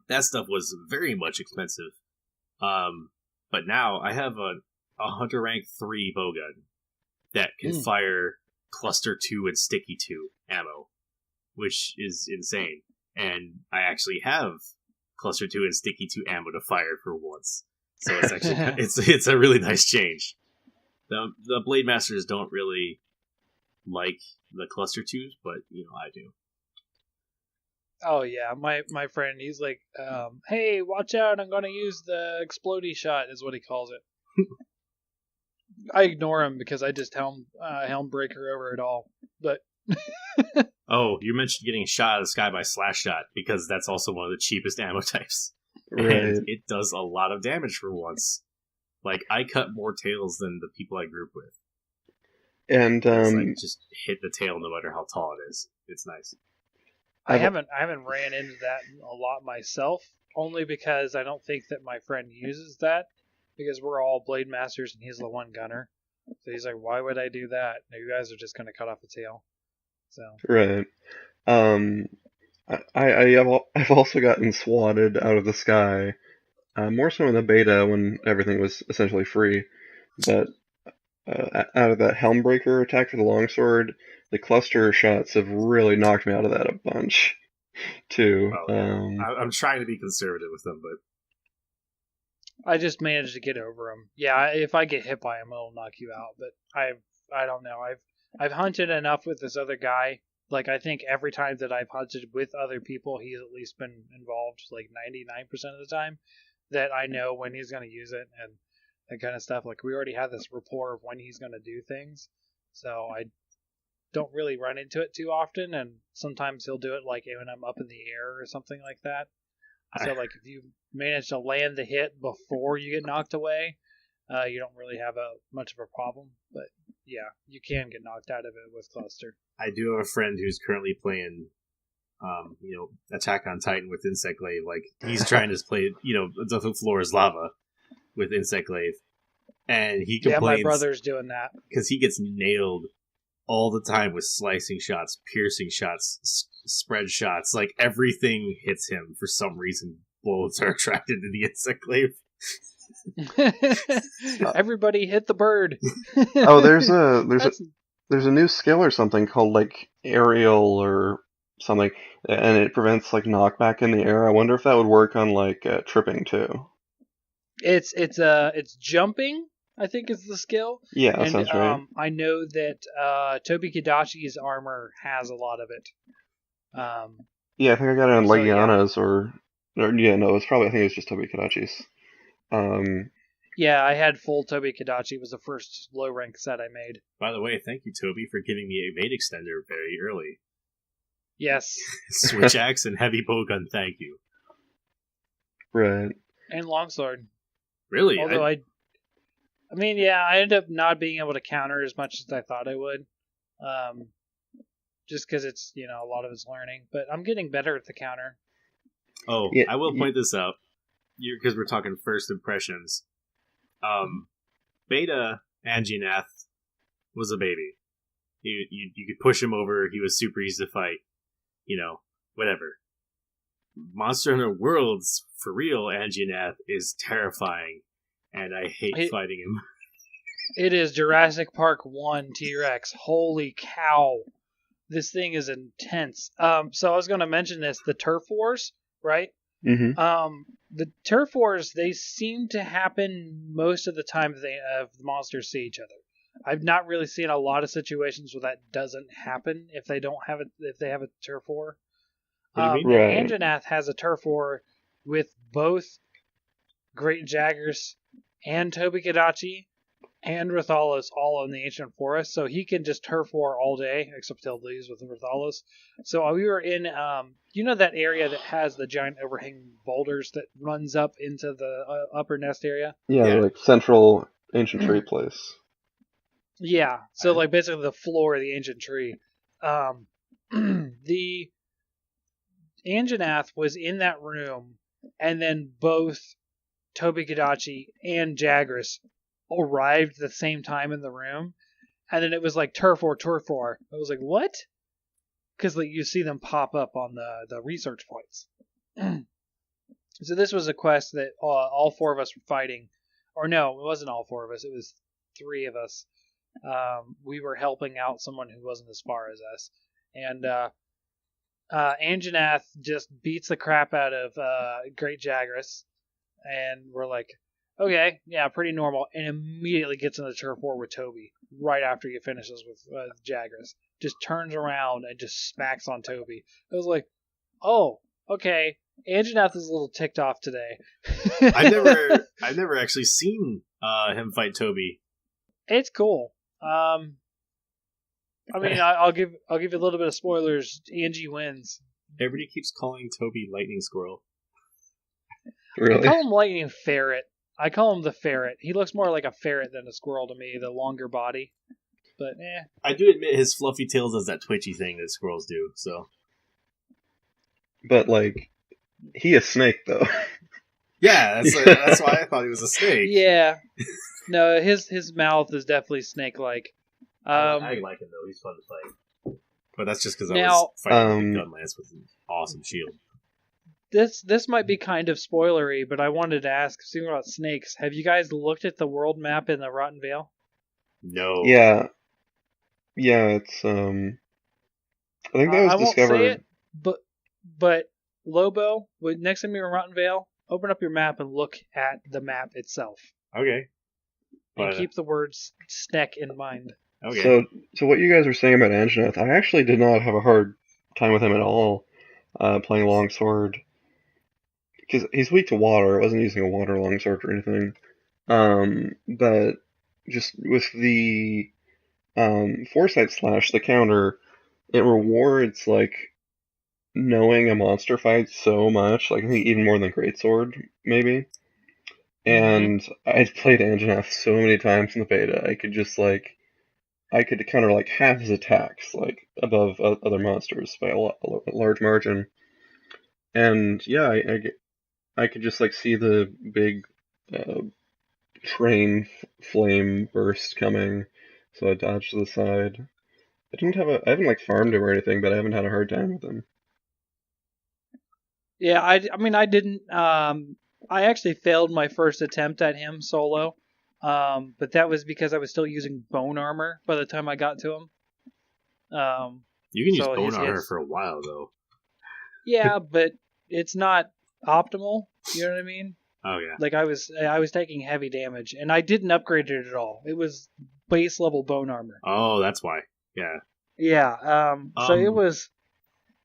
that stuff was very much expensive. But now I have a hunter rank 3 bowgun that can fire cluster 2 and sticky 2 ammo, which is insane. And I actually have cluster 2 and sticky 2 ammo to fire for once. So it's actually it's a really nice change. The Blade Masters don't really like the cluster 2s, but I do. Oh yeah, my friend, he's like, hey, watch out, I'm gonna use the explodey shot, is what he calls it. I ignore him because I just helm breaker over it all. But oh, you mentioned getting shot out of the sky by slash shot, because that's also one of the cheapest ammo types. Right. And it does a lot of damage for once. Like, I cut more tails than the people I group with. And it's like, just hit the tail no matter how tall it is. It's nice. I haven't ran into that a lot myself, only because I don't think that my friend uses that, because we're all Blade Masters and he's the one gunner. So he's like, why would I do that? No, you guys are just going to cut off a tail. So right. I've also gotten swatted out of the sky, more so in the beta when everything was essentially free. But out of that Helmbreaker attack for the longsword, the cluster shots have really knocked me out of that a bunch, too. Oh, yeah. I'm trying to be conservative with them, but I just managed to get over them. Yeah, if I get hit by them, it'll knock you out. But I don't know. I've hunted enough with this other guy. Like, I think every time that I've hunted with other people, he's at least been involved like 99% of the time, that I know when he's going to use it and that kind of stuff. Like, we already have this rapport of when he's going to do things. So I don't really run into it too often. And sometimes he'll do it like when I'm up in the air or something like that. So, like, if you manage to land the hit before you get knocked away, you don't really have much of a problem. But yeah, you can get knocked out of it with cluster. I do have a friend who's currently playing, Attack on Titan with Insect Glaive. Like, he's trying to play, the floor is lava with Insect Glaive, and he complains. Yeah, my brother's doing that because he gets nailed all the time with slicing shots, piercing shots, spread shots. Like, everything hits him for some reason. Bullets are attracted to the Insect Glaive. Everybody hit the bird. Oh, there's a new skill or something called like aerial or something, and it prevents like knockback in the air. I wonder if that would work on like tripping too. It's jumping, I think, is the skill. Yeah, that sounds right. I know that Tobi Kadachi's armor has a lot of it. Yeah, I think I got it on Legiana's or yeah, no, I think it was just Tobi Kadachi's. Yeah, I had full Tobi Kadachi. It was the first low rank set I made. By the way, thank you, Toby, for giving me a evade extender very early. Yes. Switch axe and heavy bowgun, thank you. Right. And longsword. Really? Although I ended up not being able to counter as much as I thought I would. Just because it's, a lot of it's learning. But I'm getting better at the counter. Oh, yeah, I will point this out. Because we're talking first impressions. Beta Anjanath was a baby. You could push him over. He was super easy to fight. whatever. Monster Hunter Worlds, for real, Anjanath is terrifying, and I hate fighting him. It is Jurassic Park 1 T-Rex. Holy cow. This thing is intense. So I was going to mention this, the turf wars, right? Mm-hmm. The turf wars, they seem to happen most of the time the monsters see each other. I've not really seen a lot of situations where that doesn't happen if they have a turf war. Right. Anjanath has a turf war with both Great Jaggers and Tobi-Kadachi and Rathalos all in the Ancient Forest, so he can just turf war all day, except he'll lose with Rathalos. So we were in, that area that has the giant overhanging boulders that runs up into the upper nest area? Yeah, like central ancient tree place. Yeah, so like basically the floor of the ancient tree. The Anjanath was in that room, and then both Tobi-Kadachi and Jagras arrived at the same time in the room, and then it was like turf war. I was like, what? Because like you see them pop up on the research points. So this was a quest that all four of us were fighting, or no, it wasn't all four of us. It was three of us. We were helping out someone who wasn't as far as us, and Anjanath just beats the crap out of Great Jagras, and we're like, okay, yeah, pretty normal, and immediately gets in the turf war with Toby right after he finishes with Jagras. Just turns around and just smacks on Toby. I was like, oh, okay, Anjanath is a little ticked off today. I've never actually seen him fight Toby. It's cool. I mean, I'll give you a little bit of spoilers. Angie wins. Everybody keeps calling Toby Lightning Squirrel. Really? I call him Lightning Ferret. I call him the ferret. He looks more like a ferret than a squirrel to me, the longer body. But, I do admit his fluffy tail does that twitchy thing that squirrels do, so. But, like, he a snake, though. Yeah, that's why I thought he was a snake. Yeah. No, his mouth is definitely snake-like. I like him, though. He's fun to fight. But that's just because I was fighting Gunlance with an awesome shield. This might be kind of spoilery, but I wanted to ask, speaking about snakes, have you guys looked at the world map in the Rotten Vale? No. Yeah, it's I think that was I discovered. won't say it, but Lobo, next time you're in Rotten Vale, open up your map and look at the map itself. Okay. And keep the words "sneck" in mind. Okay. So what you guys were saying about Anjanath, I actually did not have a hard time with him at all, playing longsword. Because he's weak to water. I wasn't using a water longsword or anything. But just with the Foresight Slash, the counter, it rewards, like, knowing a monster fight so much. Like, I think even more than Greatsword, maybe. And I'd played Anjanath so many times in the beta, I could just, like, I could counter, like, half his attacks, like, above other monsters by a large margin. And, yeah, I could just, like, see the big train flame burst coming, so I dodged to the side. I haven't, like, farmed him or anything, but I haven't had a hard time with him. Yeah, I mean, I didn't, I actually failed my first attempt at him solo, but that was because I was still using bone armor by the time I got to him. You can use bone armor for a while, though. Yeah, but it's not optimal, you know what I mean? Oh, yeah. Like, I was taking heavy damage, and I didn't upgrade it at all. It was base level bone armor. Oh, that's why. Yeah. Yeah, so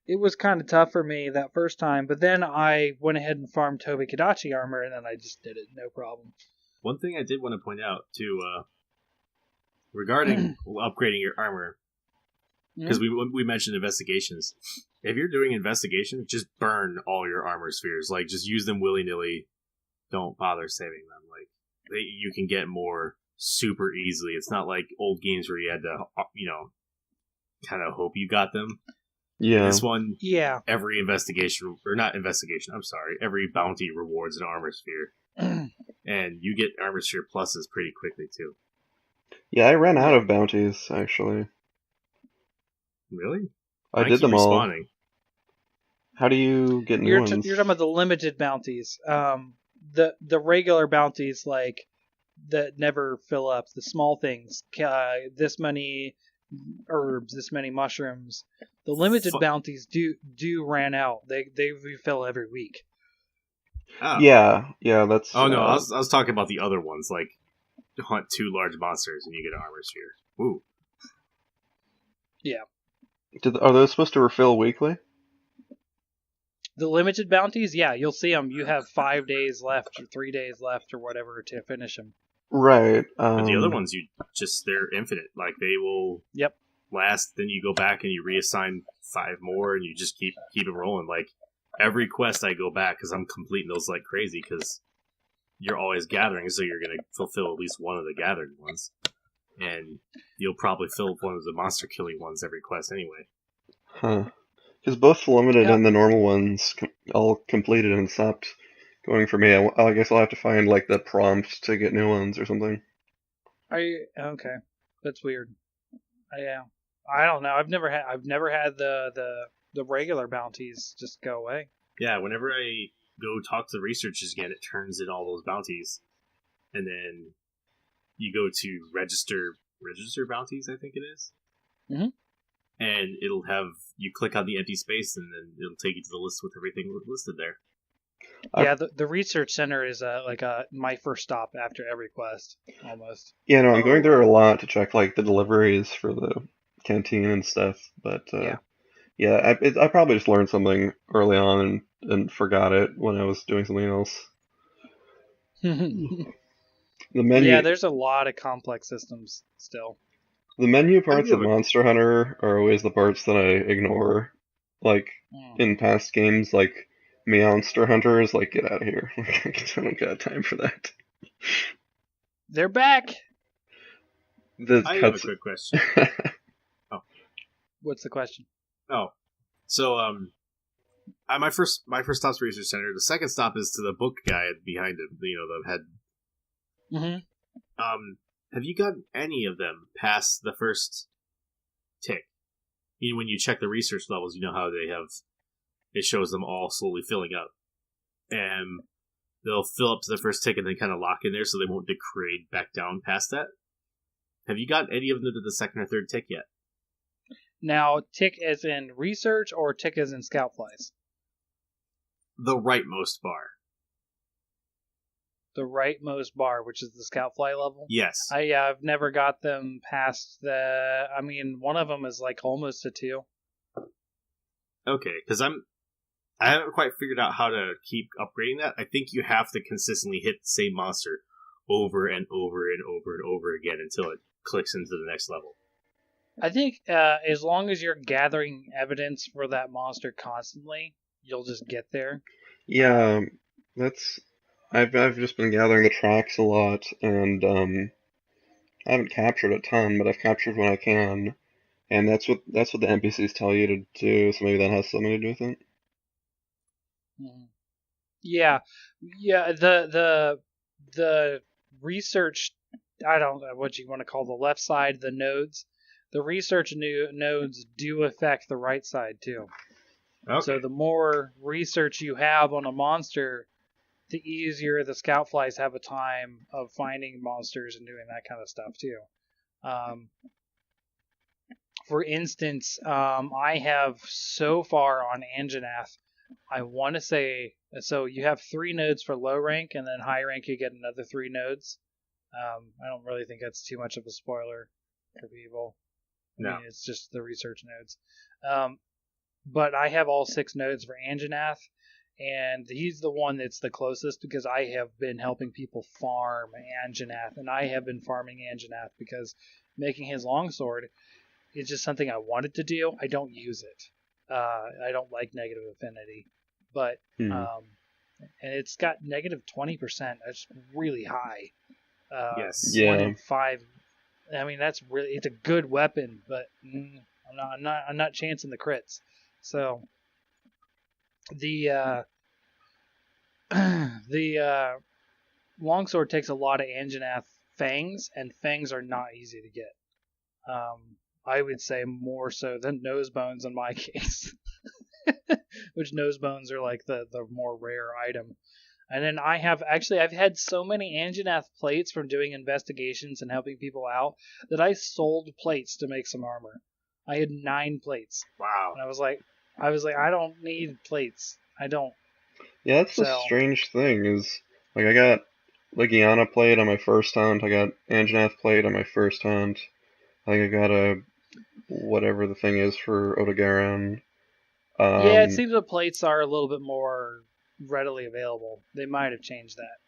it was kind of tough for me that first time, but then I went ahead and farmed Tobi-Kadachi armor, and then I just did it, no problem. One thing I did want to point out, too, regarding upgrading your armor, because we mentioned investigations. If you're doing investigations, just burn all your armor spheres. Like, just use them willy-nilly. Don't bother saving them. Like, you can get more super easily. It's not like old games where you had to, kind of hope you got them. Yeah. This one, yeah. Every every bounty rewards an armor sphere. And you get armor sphere pluses pretty quickly, too. Yeah, I ran out of bounties, actually. Really? I did them all. Respawning. How do you get new ones? You're talking about the limited bounties. The regular bounties like that never fill up. The small things, this many herbs, this many mushrooms. The limited bounties do ran out. They refill every week. Oh. Yeah, that's. Oh no, I was talking about the other ones, like hunt 2 large monsters and you get an armor sphere. Ooh. Yeah. Are those supposed to refill weekly? The limited bounties, yeah, you'll see them. You have 5 days left or 3 days left or whatever to finish them. Right. But the other ones, they're infinite. Like they will. Yep. Last, then you go back and you reassign 5 more, and you just keep it rolling. Like every quest, I go back because I'm completing those like crazy because you're always gathering, so you're gonna fulfill at least one of the gathering ones, and you'll probably fill one of the monster killing ones every quest anyway. Huh. Because both the limited and the normal ones all completed and stopped going for me. I guess I'll have to find like the prompt to get new ones or something. Are you okay? That's weird. Yeah, I don't know. I've never had the regular bounties just go away. Yeah, whenever I go talk to the researchers again, it turns in all those bounties, and then you go to register bounties. I think it is. Mm-hmm. And it'll have you click on the empty space, and then it'll take you to the list with everything listed there. Yeah, the research center is my first stop after every quest, almost. Yeah, no, I'm going there a lot to check like the deliveries for the canteen and stuff. But I probably just learned something early on and forgot it when I was doing something else. The menu. Yeah, there's a lot of complex systems still. The menu parts of Monster Hunter are always the parts that I ignore. Like in past games, like Meowster Hunter is like, get out of here. I don't got time for that. They're back. I have a quick question. Oh, what's the question? Oh, so my first stop's Research Center. The second stop is to the book guy behind it. The head. Mm-hmm. Have you gotten any of them past the first tick? When you check the research levels, you know how it shows them all slowly filling up. And they'll fill up to the first tick and then kind of lock in there so they won't degrade back down past that. Have you got any of them to the second or third tick yet? Now, tick as in research or tick as in scout flies? The rightmost bar. The rightmost bar, which is the scout fly level? Yes. I've never got them past one of them is like almost a 2. Okay, because I haven't quite figured out how to keep upgrading that. I think you have to consistently hit the same monster over and over and over and over again until it clicks into the next level. I think as long as you're gathering evidence for that monster constantly, you'll just get there. Yeah, I've just been gathering the tracks a lot, and I haven't captured a ton, but I've captured when I can, and that's what the NPCs tell you to do. So maybe that has something to do with it. Yeah. The research. I don't know what you want to call the left side, the nodes. The research nodes do affect the right side too. Okay. So the more research you have on a monster, the easier the scout flies have a time of finding monsters and doing that kind of stuff too. For instance, I have so far on Anjanath, I want to say, so you have 3 nodes for low rank, and then high rank you get another 3 nodes. I don't really think that's too much of a spoiler for people. I mean, it's just the research nodes. But I have all 6 nodes for Anjanath. And he's the one that's the closest because I have been helping people farm Anjanath, and I have been farming Anjanath because making his longsword is just something I wanted to do. I don't use it. I don't like negative affinity, but and it's got negative 20%. That's really high. Yes. 1 in 5. I mean, it's a good weapon, but I'm not chancing the crits. So. The longsword takes a lot of Anjanath fangs, and fangs are not easy to get. I would say more so than nose bones in my case. which nose bones are like the more rare item. And then I've had so many Anjanath plates from doing investigations and helping people out that I sold plates to make some armor. I had 9 plates. Wow. And I was like, I don't need plates. I don't. Yeah, that's the strange thing is, like, I got Legiana plate on my first hunt, I got Anjanath plate on my first hunt, I think I got a, whatever the thing is for Odogaron. Yeah, it seems the plates are a little bit more readily available. They might have changed that.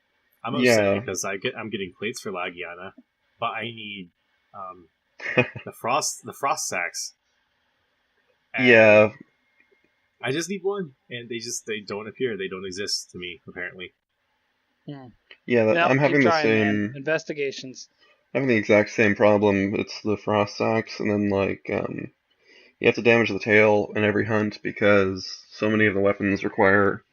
I'm upset because I'm getting plates for Legiana, but I need the frost sacks. And yeah. I just need one, and they don't appear. They don't exist to me, apparently. Yeah, I'm having the same... Man. Investigations. I'm having the exact same problem. It's the frost sacks, and then, like, you have to damage the tail in every hunt because so many of the weapons require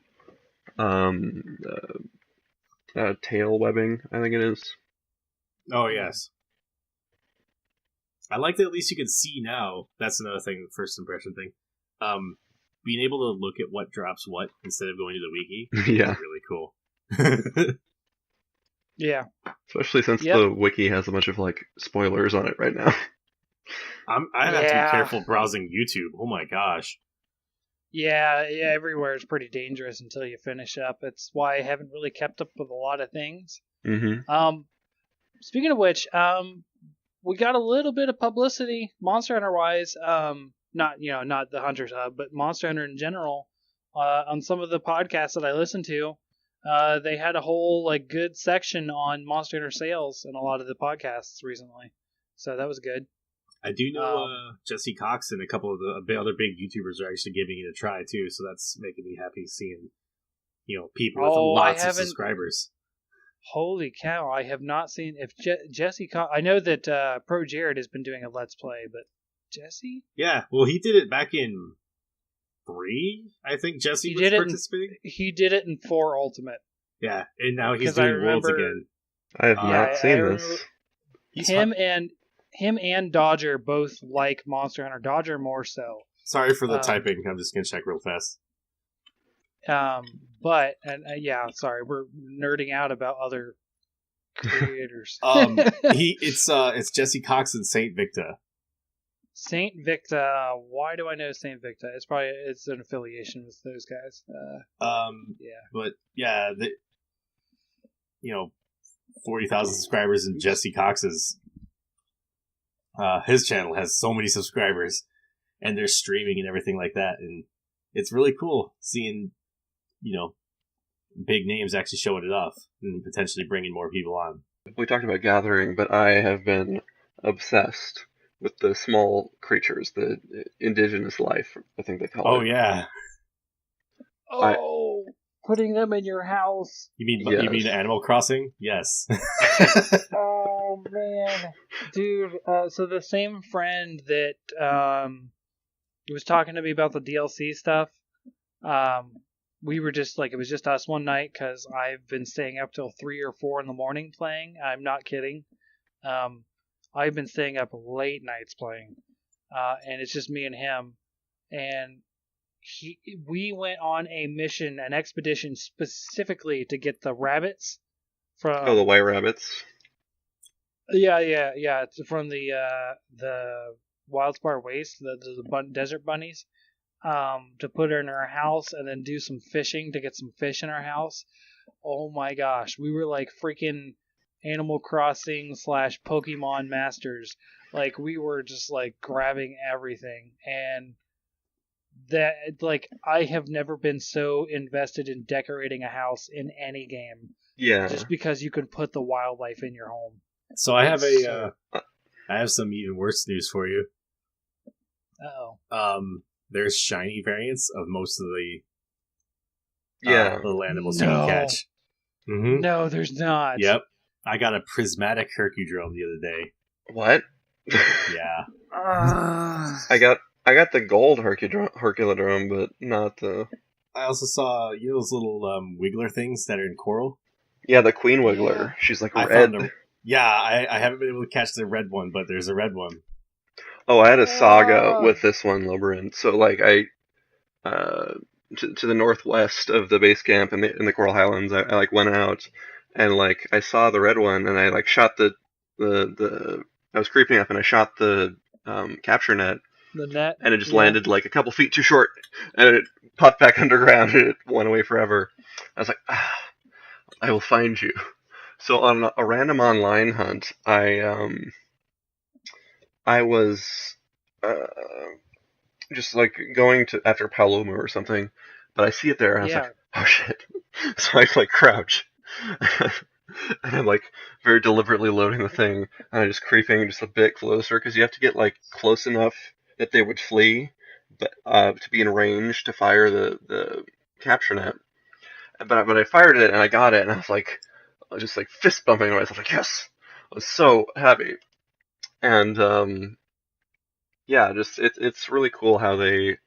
tail webbing, I think it is. Oh, yes. I like that at least you can see now. That's another thing, first impression thing. Being able to look at what drops what instead of going to the wiki yeah. is really cool. Yeah. Especially since the wiki has a bunch of, like, spoilers on it right now. I have to be careful browsing YouTube. Oh my gosh. Yeah, everywhere is pretty dangerous until you finish up. It's why I haven't really kept up with a lot of things. Mm-hmm. Speaking of which, we got a little bit of publicity, Monster Hunter wise. Not the Hunters Hub, but Monster Hunter in general. On some of the podcasts that I listened to, they had a whole like good section on Monster Hunter sales in a lot of the podcasts recently. So that was good. I do know Jesse Cox and a couple of the other big YouTubers are actually giving it a try too, so that's making me happy seeing people with lots of subscribers. Holy cow! I have not seen if Jesse Cox. I know that Pro Jared has been doing a Let's Play, but Jesse? Yeah, well, he did it back in 3. I think Jesse was participating. He did it in 4 Ultimate. Yeah, and now he's doing Worlds again. I have not seen this. Him and Dodger both like Monster Hunter. Dodger more so. Sorry for the typing. I'm just gonna check real fast. Sorry, we're nerding out about other creators. It's Jesse Cox and Saint Victa. Saint Victa. Why do I know Saint Victa? It's an affiliation with those guys. But yeah, 40,000 subscribers, and Jesse Cox's his channel has so many subscribers, and they're streaming and everything like that, and it's really cool seeing big names actually showing it off and potentially bringing more people on. We talked about gathering, but I have been obsessed with the small creatures, the indigenous life, I think they call it. Oh yeah. Putting them in your house. You mean Animal Crossing? Yes. Oh man, dude. So the same friend that was talking to me about the DLC stuff. We were just it was just us one night because I've been staying up till 3 or 4 in the morning playing. I'm not kidding. I've been staying up late nights playing, and it's just me and him. And we went on a mission, an expedition specifically to get the rabbits from. The white rabbits. Yeah. It's from the Wildspire Waste, the desert bunnies, to put her in our house and then do some fishing to get some fish in our house. Oh my gosh, we were like freaking Animal Crossing / Pokemon masters. Like we were just like grabbing everything, and that I have never been so invested in decorating a house in any game. Yeah. Just because you can put the wildlife in your home. So I have I have some even worse news for you. Uh-oh. There's shiny variants of most of the little animals you can catch. Mm-hmm. No, there's not. Yep. I got a prismatic Hercudrome the other day. What? Yeah. I got the gold Herculodrome, but not the... I also saw, those little wiggler things that are in coral? Yeah, the Queen Wiggler. Yeah. She's like red. I haven't been able to catch the red one, but there's a red one. Oh, I had a saga with this one, Loborin. So, to the northwest of the base camp in the Coral Highlands. I like went out and like I saw the red one, and I like shot the I was creeping up and I shot the capture net. The net. And it just landed like a couple feet too short, and it popped back underground, and it went away forever. I was like, I will find you. So on a random online hunt, I was just like going to after Paloma or something, but I see it there, and I was like, oh shit. So I like crouch, and I'm like very deliberately loading the thing, and I'm just creeping just a bit closer because you have to get like close enough that they would flee, but to be in range to fire the capture net. But I fired it and I got it, and I was just like fist bumping myself, like yes, I was so happy. And yeah, just it's really cool how they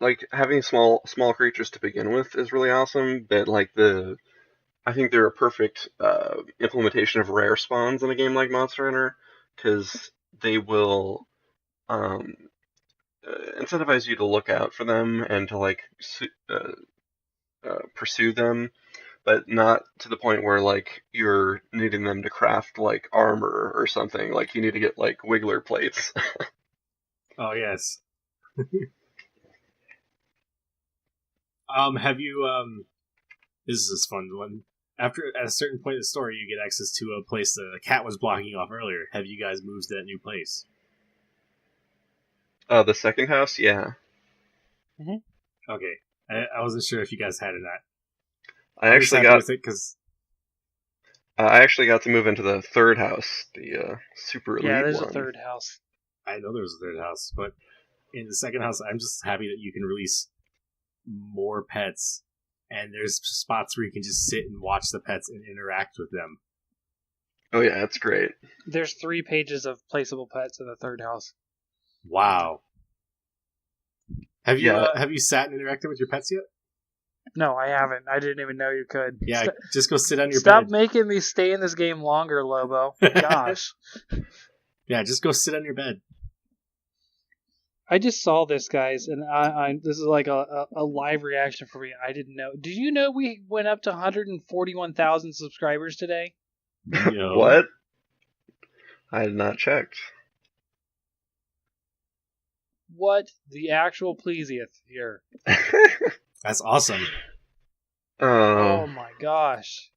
like having small creatures to begin with is really awesome. But like I think they're a perfect implementation of rare spawns in a game like Monster Hunter because they will um, incentivize you to look out for them and to like pursue them, but not to the point where like you're needing them to craft like armor or something. Like you need to get like wiggler plates. Oh yes. Have you this is a fun one. After at a certain point in the story, you get access to a place the cat was blocking you off earlier. Have you guys moved to that new place? The second house, yeah. Mm-hmm. Okay, I wasn't sure if you guys had or not. I actually got to move into the third house, the super elite one. Yeah, there's a third house. I know there's a third house, but in the second house, I'm just happy that you can release more pets, and there's spots where you can just sit and watch the pets and interact with them. Oh yeah, that's great. There's 3 pages of placeable pets in the third house. Wow. Have you sat and interacted with your pets yet? No, I haven't. I didn't even know you could. Yeah, just go sit on your bed. Stop making me stay in this game longer, Lobo. Gosh. Yeah, just go sit on your bed. I just saw this, guys, and this is like a live reaction for me. I didn't know. Did you know we went up to 141,000 subscribers today? No. What? I had not checked. What the actual pleasieth here? That's awesome. Oh my gosh.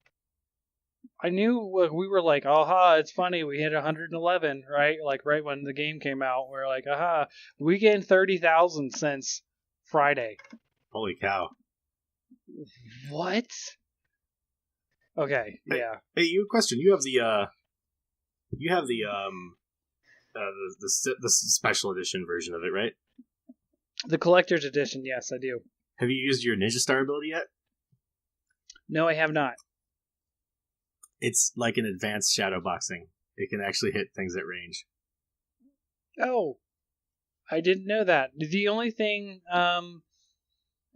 I knew we were like, aha, it's funny, we hit 111, right? Like right when the game came out, we are like, aha, we gained 30,000 since Friday. Holy cow. What? Okay, yeah. Hey, you question. You have the special edition version of it, right? The collector's edition, yes, I do. Have you used your Ninja Star ability yet? No, I have not. It's like an advanced shadow boxing. It can actually hit things at range. Oh, I didn't know that. The only thing,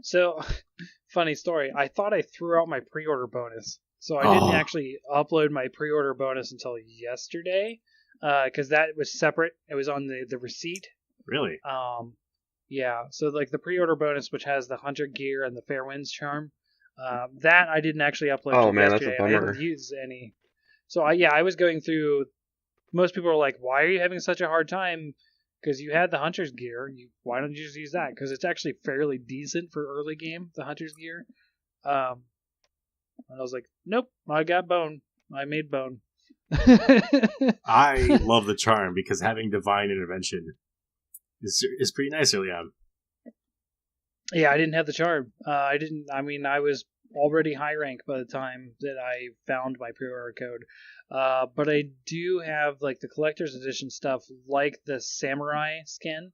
so funny story. I thought I threw out my pre-order bonus, so I didn't actually upload my pre-order bonus until yesterday, because that was separate. It was on the receipt. Really? Yeah. So like the pre-order bonus, which has the hunter gear and the fair winds charm. That I didn't actually upload. Oh man, yesterday. that's a bummer. I didn't use any. So I was going through. Most people are like, "Why are you having such a hard time?" Because you had the hunter's gear. Why don't you just use that? Because it's actually fairly decent for early game. The hunter's gear. And I was like, "Nope, I got bone. I made bone." I love the charm because having divine intervention is pretty nice early on. Yeah, I didn't have the charm. I was already high rank by the time that I found my pre-order code. But I do have like the collector's edition stuff, like the samurai skin,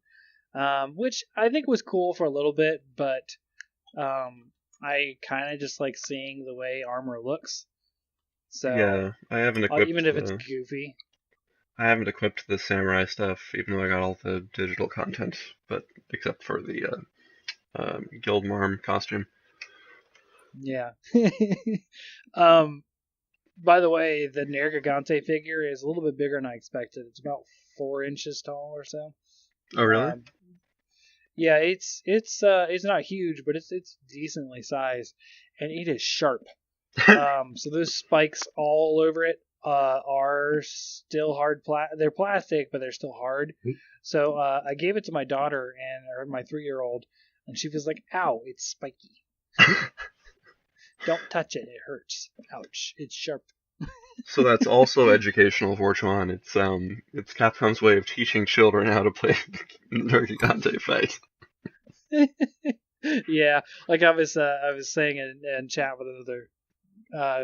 which I think was cool for a little bit, but I kind of just like seeing the way armor looks. So yeah, I haven't equipped. Even if it's goofy. I haven't equipped the samurai stuff, even though I got all the digital content, but except for the Guild Marm costume. Yeah. By the way, the Nergigante figure is a little bit bigger than I expected. It's about 4 inches tall or so. Oh, really? Yeah, it's not huge, but it's decently sized, and it is sharp. So those spikes all over it are still hard. They're plastic, but they're still hard. So I gave it to my daughter or my 3-year-old, and she was like, "Ow, it's spiky. Don't touch it; it hurts. Ouch! It's sharp." So that's also educational, Fortuan. It's Capcom's way of teaching children how to play the Gigante fight. Yeah, like I was saying in chat with another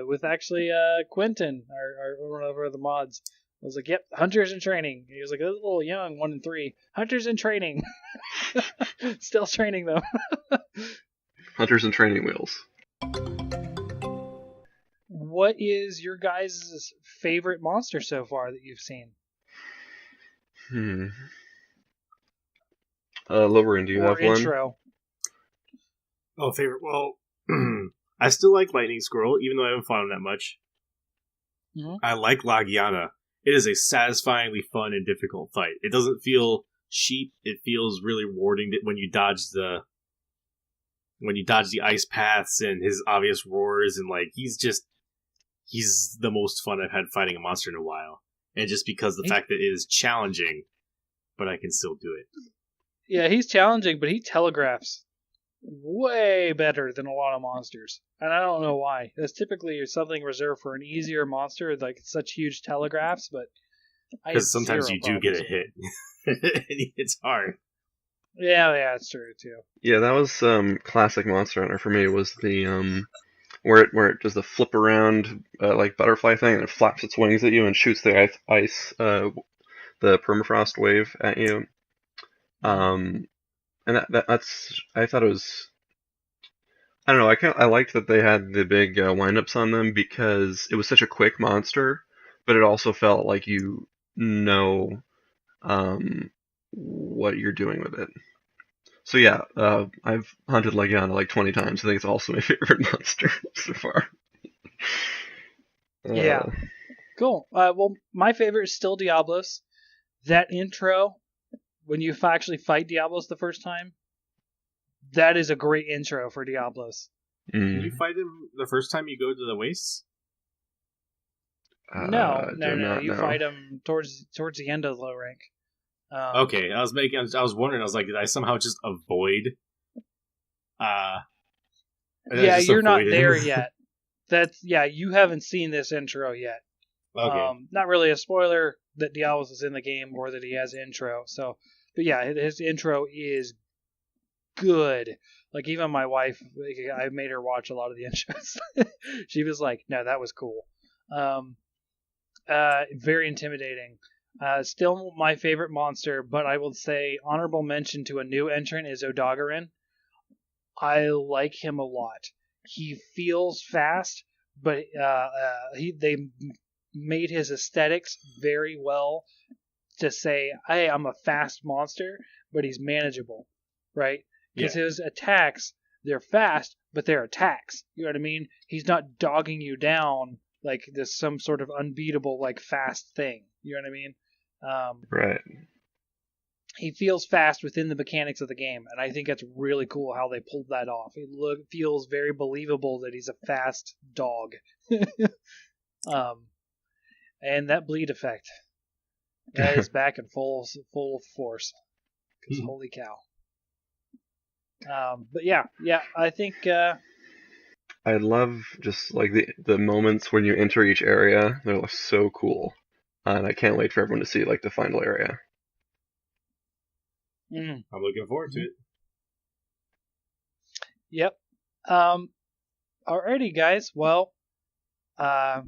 with actually Quentin, our one of our other mods. I was like, "Yep, hunters in training." He was like, "A little young, 1 and 3. Hunters in training, still training them." Hunters and training wheels. What is your guys' favorite monster so far that you've seen? Loborin, do you have intro? Oh, favorite. Well, I still like Lightning Squirrel, even though I haven't fought him that much. Mm-hmm. I like Lagiana. It is a satisfyingly fun and difficult fight. It doesn't feel cheap. It feels really rewarding when you dodge the ice paths and his obvious roars, and like he's the most fun I've had fighting a monster in a while. And just because the fact that it is challenging, but I can still do it. Yeah, he's challenging, but he telegraphs way better than a lot of monsters. And I don't know why. That's typically something reserved for an easier monster, like such huge telegraphs, but because sometimes you do get a hit. It's hard. Yeah, it's true too. Yeah, that was classic Monster Hunter for me. Was the where it does the flip around like butterfly thing, and it flaps its wings at you and shoots the ice the permafrost wave at you. And that's I thought it was. I don't know. I liked that they had the big windups on them because it was such a quick monster, but it also felt like you know what you're doing with it. So yeah, I've hunted Lagiana like 20 times. I think it's also my favorite monster so far. Yeah. Cool. Well, my favorite is still Diablos. That intro, when you actually fight Diablos the first time, that is a great intro for Diablos. Did you fight him the first time you go to the wastes? No. You fight him towards the end of low rank. Okay, I was wondering. I was like, did I somehow just avoid? Yeah, you're not there yet. You haven't seen this intro yet. Okay. Not really a spoiler that Diablos is in the game or that he has intro. So, but yeah, his intro is good. Like even my wife, I made her watch a lot of the intros. She was like, "No, that was cool." Very intimidating. Still my favorite monster, but I will say honorable mention to a new entrant is Odogarin. I like him a lot. He feels fast, but they made his aesthetics very well to say, "Hey, I'm a fast monster," but he's manageable, right? Because his attacks, they're fast, but they're attacks. You know what I mean? He's not dogging you down like there's some sort of unbeatable, like, fast thing. You know what I mean? Right. He feels fast within the mechanics of the game, and I think that's really cool how they pulled that off. It feels very believable that he's a fast dog. And that bleed effect, that is back in full force. Because holy cow. But yeah, I think I love just like the moments when you enter each area. They're so cool, and I can't wait for everyone to see like the final area. I'm looking forward to it. Yep. Alrighty, guys. Well, I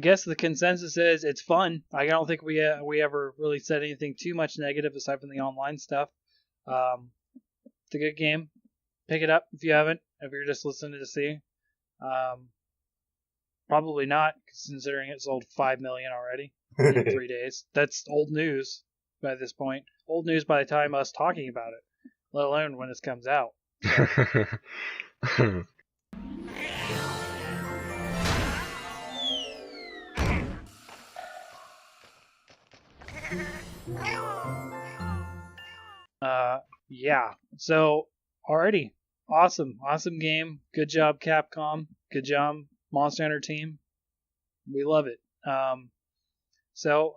guess the consensus is it's fun. I don't think we ever really said anything too much negative aside from the online stuff. It's a good game. Pick it up if you haven't. If you're just listening to see, probably not, considering it sold 5 million already in 3 days. That's old news by this point. Old news by the time us talking about it, let alone when it comes out. So. Yeah. So, alrighty. Awesome game. Good job, Capcom. Good job, Monster Hunter team. We love it. So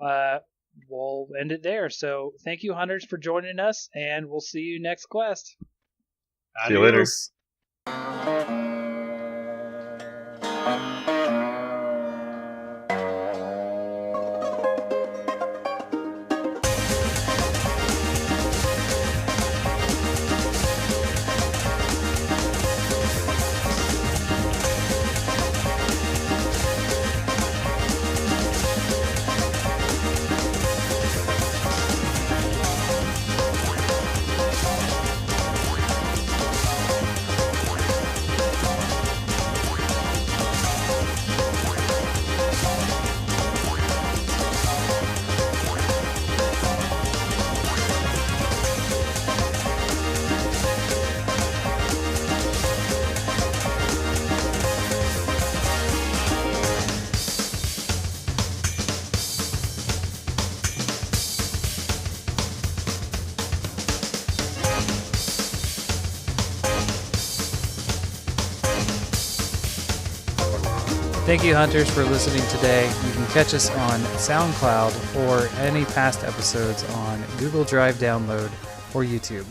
we'll end it there. So thank you, hunters, for joining us, and we'll see you next quest. See you later. Thank you, hunters, for listening today. You can catch us on SoundCloud or any past episodes on Google Drive download or YouTube.